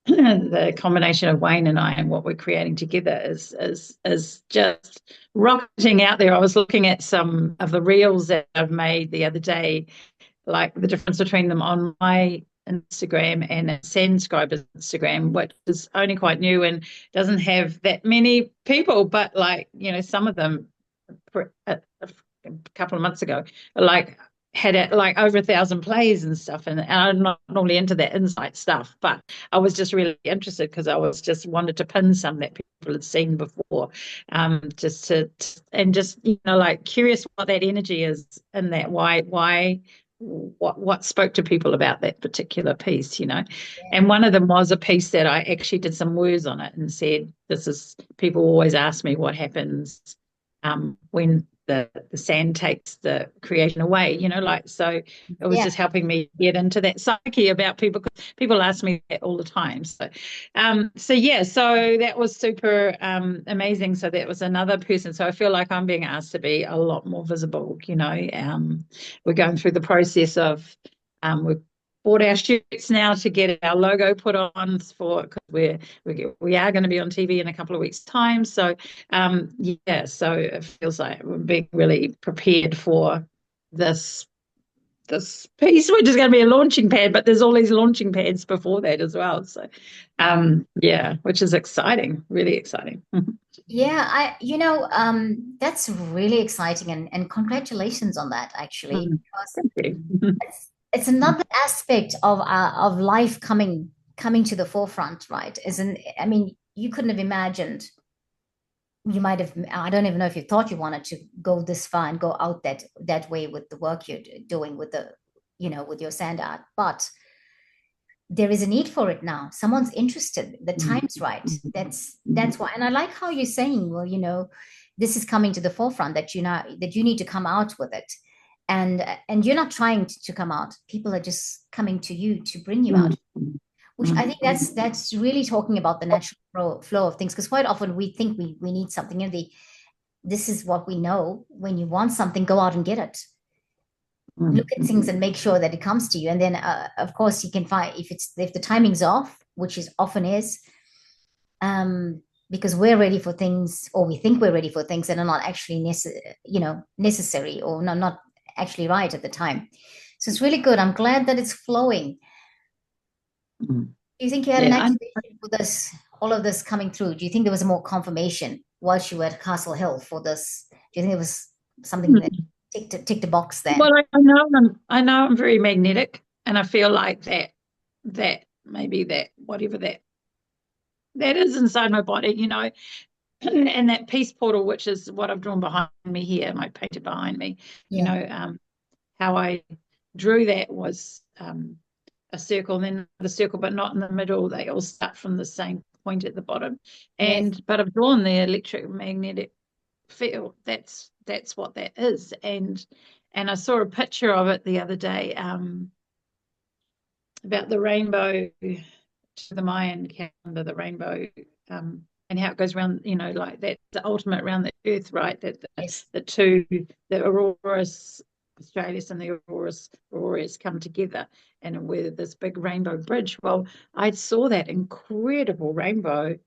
[SPEAKER 3] the combination of Wayne and I, and what we're creating together is just rocketing out there. I was looking at some of the reels that I've made the other day, like the difference between them on my Instagram and Sandscriber's Instagram, which is only quite new and doesn't have that many people, but some of them a couple of months ago, like had it like over 1,000 plays and stuff, and I'm not normally into that insight stuff, but I was just really interested because I was just wanted to pin some that people had seen before, just to and just like curious what that energy is and that why what spoke to people about that particular piece.
[SPEAKER 1] Yeah.
[SPEAKER 3] And one of them was a piece that I actually did some words on it and said, this is, people always ask me what happens when the sand takes the creation away, so it was
[SPEAKER 1] Yeah.
[SPEAKER 3] just helping me get into that psyche about people, because people ask me that all the time. So that was super amazing. So that was another person. So I feel like I'm being asked to be a lot more visible. We're going through the process of we've bought our shirts now to get our logo put on for, because we are going to be on TV in a couple of weeks' time. So so it feels like we're being really prepared for this piece, which is going to be a launching pad, but there's all these launching pads before that as well. So which is exciting, really exciting.
[SPEAKER 1] Yeah, that's really exciting, and congratulations on that, actually, because
[SPEAKER 3] Thank you.
[SPEAKER 1] it's another aspect of life coming to the forefront, right? Isn't I mean, you couldn't have imagined. You might have, I don't even know if you thought you wanted to go this far and go out that way with the work you're doing with with your sand art, but there is a need for it now. Someone's interested. The time's right. That's why. And I like how you're saying, well, this is coming to the forefront, that you need to come out with it. And you're not trying to come out. People are just coming to you to bring you out, which I think that's really talking about the natural flow of things. Because quite often we think we need something, and this is what we know. When you want something, go out and get it. Look at things and make sure that it comes to you. And then, of course, you can find, if the timing's off, which is often is, because we're ready for things, or we think we're ready for things that are not actually necessary, or not actually right at the time. So it's really good. I'm glad that it's flowing. Do you think you had an activation for this, all of this coming through? Do you think there was more confirmation whilst you were at Castle Hill for this? Do you think there was something that ticked a box then?
[SPEAKER 3] Well, I know I'm very magnetic, and I feel like that maybe that whatever that is inside my body, and that peace portal, which is what I've drawn behind me here, my painted behind me,
[SPEAKER 1] Yeah.
[SPEAKER 3] how I drew that was a circle, and then the circle, but not in the middle. They all start from the same point at the bottom,
[SPEAKER 1] Yes.
[SPEAKER 3] but I've drawn the electromagnetic field. That's what that is, and I saw a picture of it the other day, about the rainbow, the Mayan calendar, the rainbow, and how it goes around, like that, the ultimate around the earth, right? That
[SPEAKER 1] Yes.
[SPEAKER 3] the auroras Australis and the auroras come together, and with this big rainbow bridge. Well, I saw that incredible rainbow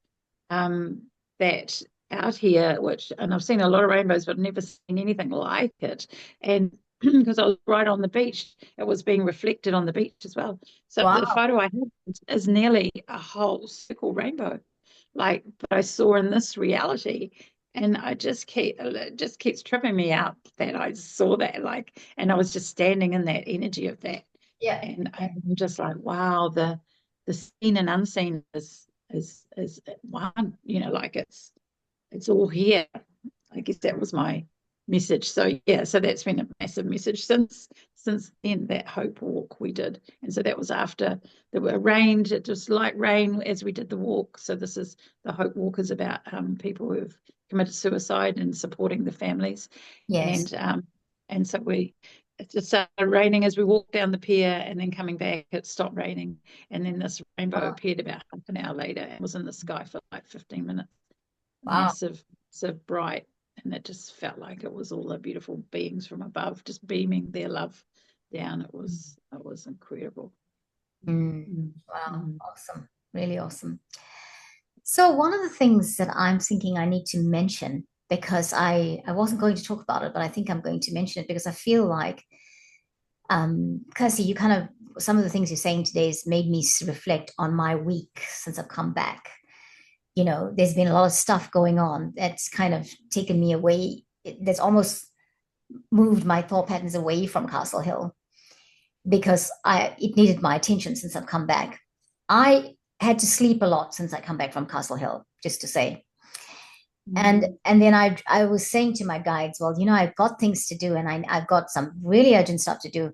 [SPEAKER 3] that out here, and I've seen a lot of rainbows, but never seen anything like it. And because I was right on the beach, it was being reflected on the beach as well. So the
[SPEAKER 1] Wow.
[SPEAKER 3] photo I have is nearly a whole circle rainbow, but I saw in this reality. And it just keeps tripping me out that I saw that, and I was just standing in that energy of that.
[SPEAKER 1] Yeah.
[SPEAKER 3] And I'm just like, wow, the seen and unseen is one, it's all here. I guess that was my message. So yeah, so that's been a massive message since then, that hope walk we did. And so that was after there were rained, it was light rain as we did the walk. So this is the hope walk is about people who've committed suicide and supporting the families.
[SPEAKER 1] Yes.
[SPEAKER 3] And so it just started raining as we walked down the pier, and then coming back it stopped raining, and then this rainbow appeared about half an hour later and was in the sky for like 15 minutes.
[SPEAKER 1] Wow.
[SPEAKER 3] Massive, so bright, and it just felt like it was all the beautiful beings from above just beaming their love down. It was incredible.
[SPEAKER 1] Wow. Awesome. Really awesome. So one of the things that I'm thinking I need to mention, because I wasn't going to talk about it, but I think I'm going to mention it because I feel like, Kirsty, you kind of, some of the things you're saying today has made me reflect on my week since I've come back. There's been a lot of stuff going on that's kind of taken me away. That's almost moved my thought patterns away from Castle Hill because it needed my attention since I've come back. I had to sleep a lot since I come back from Castle Hill, just to say. And then I was saying to my guides, well, I've got things to do, and I've got some really urgent stuff to do,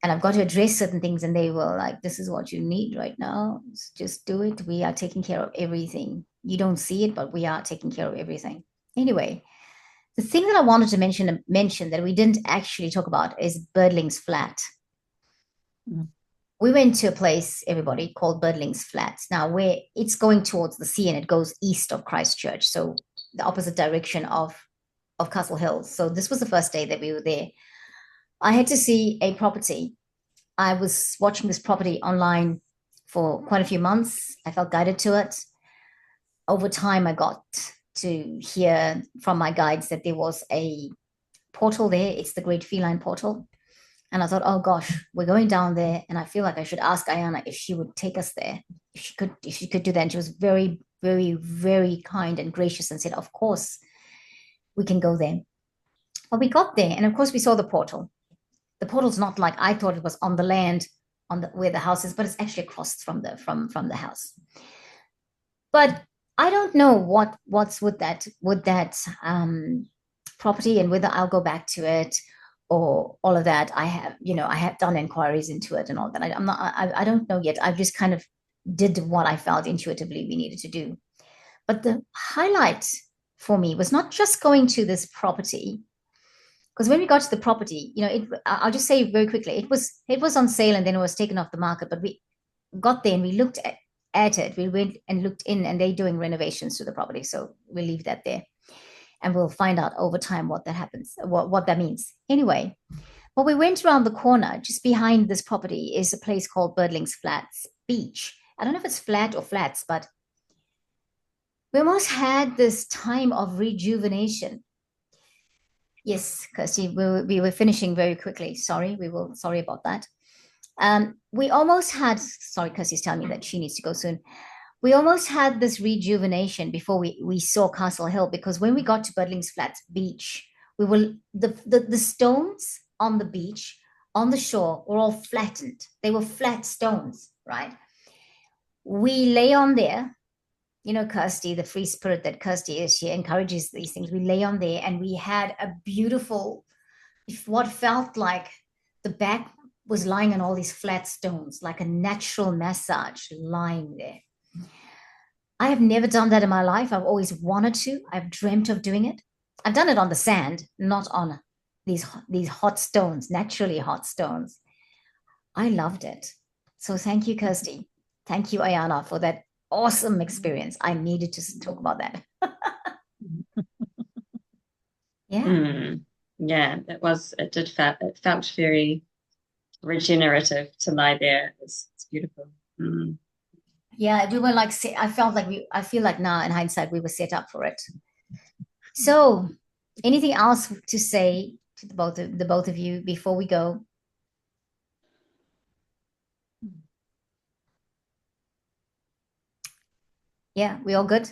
[SPEAKER 1] and I've got to address certain things. And they were like, this is what you need right now. Just do it. We are taking care of everything. You don't see it, but we are taking care of everything. Anyway, the thing that I wanted to mention that we didn't actually talk about is Birdling's Flat. We went to a place, everybody, called Birdling's Flats. Now, where it's going towards the sea, and it goes east of Christchurch, so the opposite direction of Castle Hill. So this was the first day that we were there. I had to see a property. I was watching this property online for quite a few months. I felt guided to it. Over time, I got to hear from my guides that there was a portal there. It's the Great Feline Portal. And I thought, oh gosh, we're going down there, and I feel like I should ask Aiyanna if she would take us there, if she could do that. And she was very, very, very kind and gracious and said, of course, we can go there. But we got there, and of course we saw the portal. The portal's not like I thought it was on the land, where the house is, but it's actually across from the house. But I don't know what's with that property, and whether I'll go back to it or all of that. I have done inquiries into it and all that. I don't know yet. I've just kind of did what I felt intuitively we needed to do. But the highlight for me was not just going to this property, because when we got to the property, I'll just say very quickly, it was on sale, and then it was taken off the market. But we got there and we looked at it. We went and looked in, and they're doing renovations to the property. So we'll leave that there. And we'll find out over time what that happens, what that means. Anyway, but we went around the corner. Just behind this property is a place called Birdling's Flats Beach. I don't know if it's flat or flats, but we almost had this time of rejuvenation. Yes, Kirsty, we were finishing very quickly. Sorry about that. We almost had, sorry, Kirsty's telling me that she needs to go soon. We almost had this rejuvenation before we saw Castle Hill, because when we got to Birdling's Flats Beach, the stones on the beach, on the shore, were all flattened. They were flat stones, right? We lay on there, Kirsty, the free spirit that Kirsty is, she encourages these things. We lay on there, and we had a beautiful, what felt like the back was lying on all these flat stones, like a natural massage lying there. I have never done that in my life. I've always wanted to. I've dreamt of doing it. I've done it on the sand, not on these hot stones, naturally hot stones. I loved it. So thank you, Kirsty. Thank you, Aiyanna, for that awesome experience. I needed to talk about that. Yeah.
[SPEAKER 2] Yeah, it felt very regenerative to lie there. It's beautiful.
[SPEAKER 1] Yeah, we were like, I feel like now in hindsight, we were set up for it. So, anything else to say to the both of you before we go? Yeah, we all good?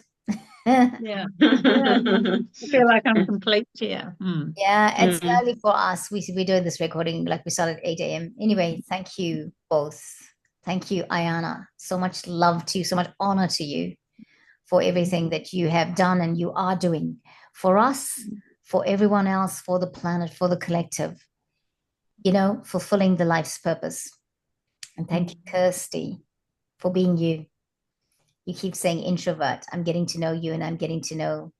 [SPEAKER 3] Yeah. I feel like I'm complete here.
[SPEAKER 1] Yeah, it's early for us. We're doing this recording like we started at 8 a.m. Anyway, thank you both. Thank you, Aiyanna. So much love to you, so much honor to you for everything that you have done and you are doing for us, for everyone else, for the planet, for the collective, fulfilling the life's purpose. And thank you, Kirsty, for being you. You keep saying introvert. I'm getting to know you and I'm getting to know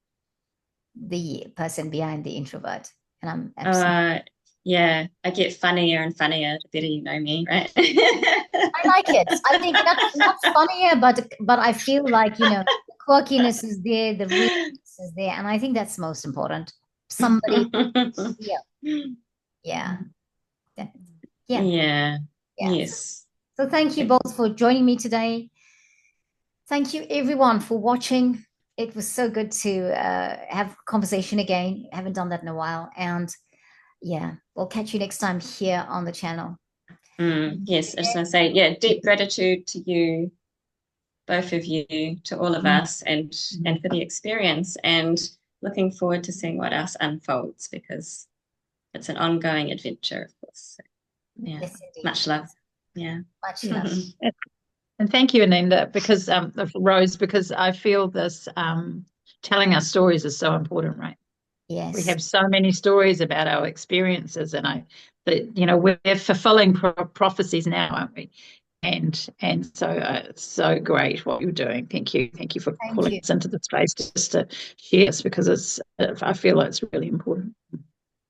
[SPEAKER 1] the person behind the introvert. And I'm absolutely
[SPEAKER 2] yeah, I get funnier and funnier the better you know me, right?
[SPEAKER 1] I like it. I think not funnier, but I feel like, the quirkiness is there, the realness is there. And I think that's most important. Somebody, yeah.
[SPEAKER 2] Yes.
[SPEAKER 1] So thank you both for joining me today. Thank you everyone for watching. It was so good to have a conversation again. Haven't done that in a while. And yeah, we'll catch you next time here on the channel.
[SPEAKER 2] Yes, I was going to say, deep gratitude to you, both of you, to all of us, and for the experience, and looking forward to seeing what else unfolds, because it's an ongoing adventure, of course. So, yes, much love. Yeah,
[SPEAKER 1] much love.
[SPEAKER 3] And thank you, Ananda, because of Rose, because I feel this telling our stories is so important, right?
[SPEAKER 1] Yes.
[SPEAKER 3] We have so many stories about our experiences, and we're fulfilling prophecies now, aren't we? And so it's so great what you're doing. Thank you for calling us into the space just to share this, because I feel like it's really important.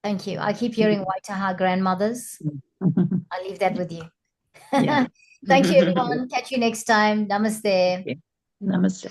[SPEAKER 1] Thank you. I keep hearing Waitaha grandmothers. I'll leave that with you.
[SPEAKER 3] Yeah.
[SPEAKER 1] Thank you, everyone. Catch you next time. Namaste.
[SPEAKER 3] Namaste.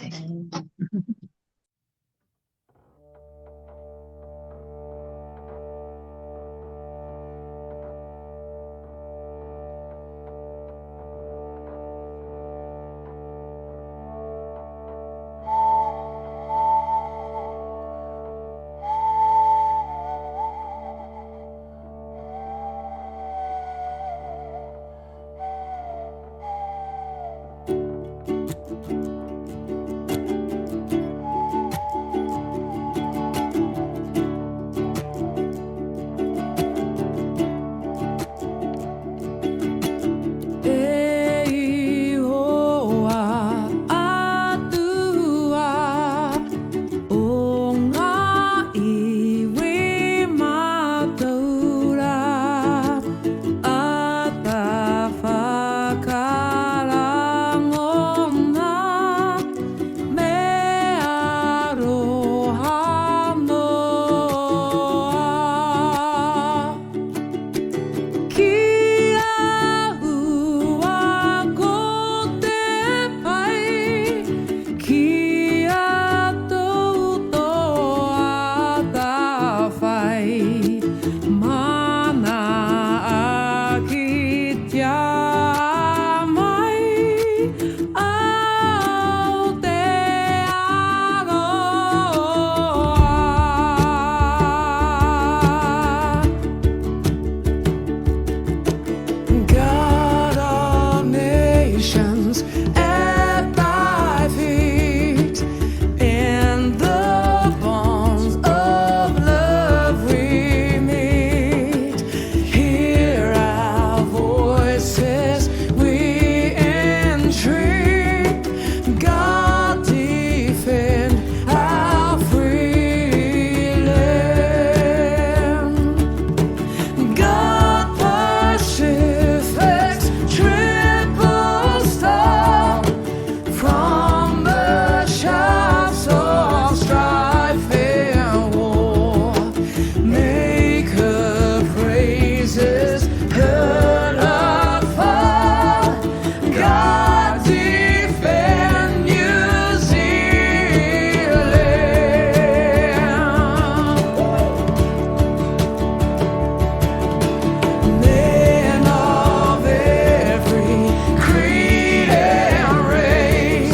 [SPEAKER 4] race.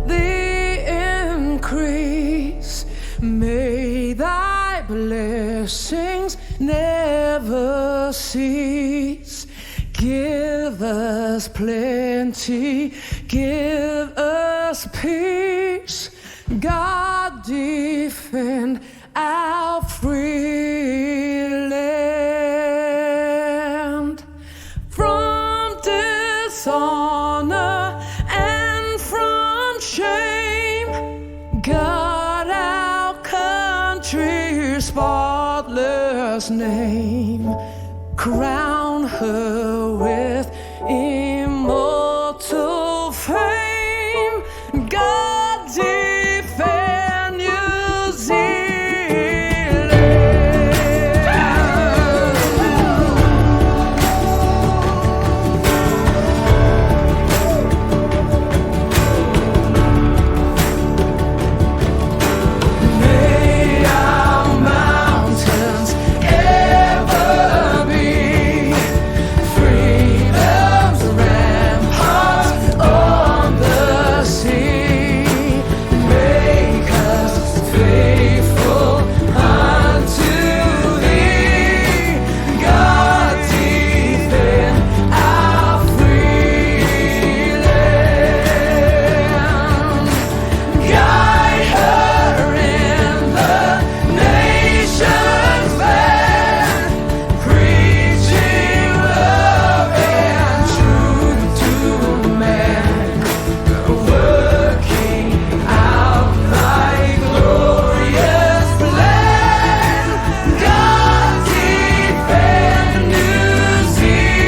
[SPEAKER 4] the increase. May thy blessings never cease. Give us plenty, give us peace. God, defend our free land from dishonor and from shame. God, our country's spotless name. Crown her with immortal fame. God, defend New Zealand. May our mountains ever be freedom's ramparts on the sea. Make us faithful unto thee. God, defend our free land. Guide her in the nation's land, preaching love and truth to man, working out thy glorious plan. God, defend New Zealand.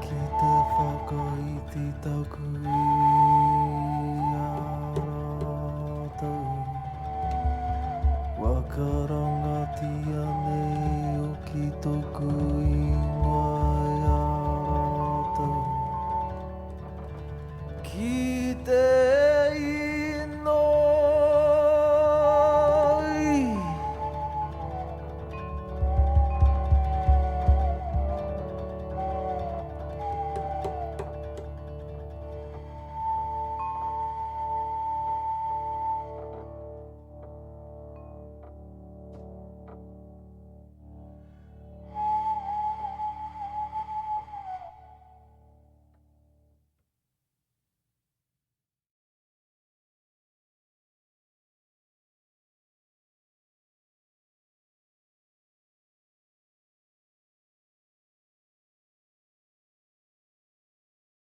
[SPEAKER 4] Kita whakaiti taku i